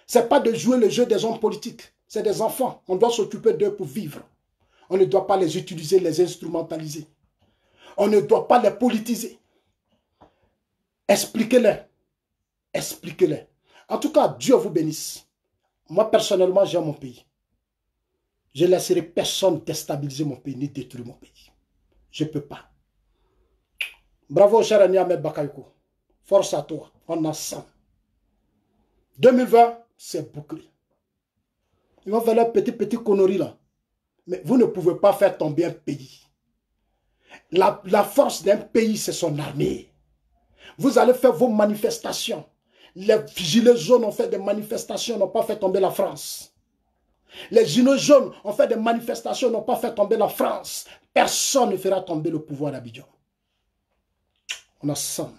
Ce n'est pas de jouer le jeu des hommes politiques. C'est des enfants. On doit s'occuper d'eux pour vivre. On ne doit pas les utiliser, les instrumentaliser. On ne doit pas les politiser. Expliquez-les. Expliquez-les. En tout cas, Dieu vous bénisse. Moi, personnellement, j'aime mon pays. Je ne laisserai personne déstabiliser mon pays, ni détruire mon pays. Je ne peux pas. Bravo, cher ami Ahmed Bakayoko. Force à toi. On a 100. 2020, c'est bouclé. Ils vont faire leur petit conneries là. Mais vous ne pouvez pas faire tomber un pays. La force d'un pays, c'est son armée. Vous allez faire vos manifestations. Les gilets jaunes ont fait des manifestations, n'ont pas fait tomber la France. Les gilets jaunes ont fait des manifestations, n'ont pas fait tomber la France. Personne ne fera tomber le pouvoir d'Abidjan. On a 100.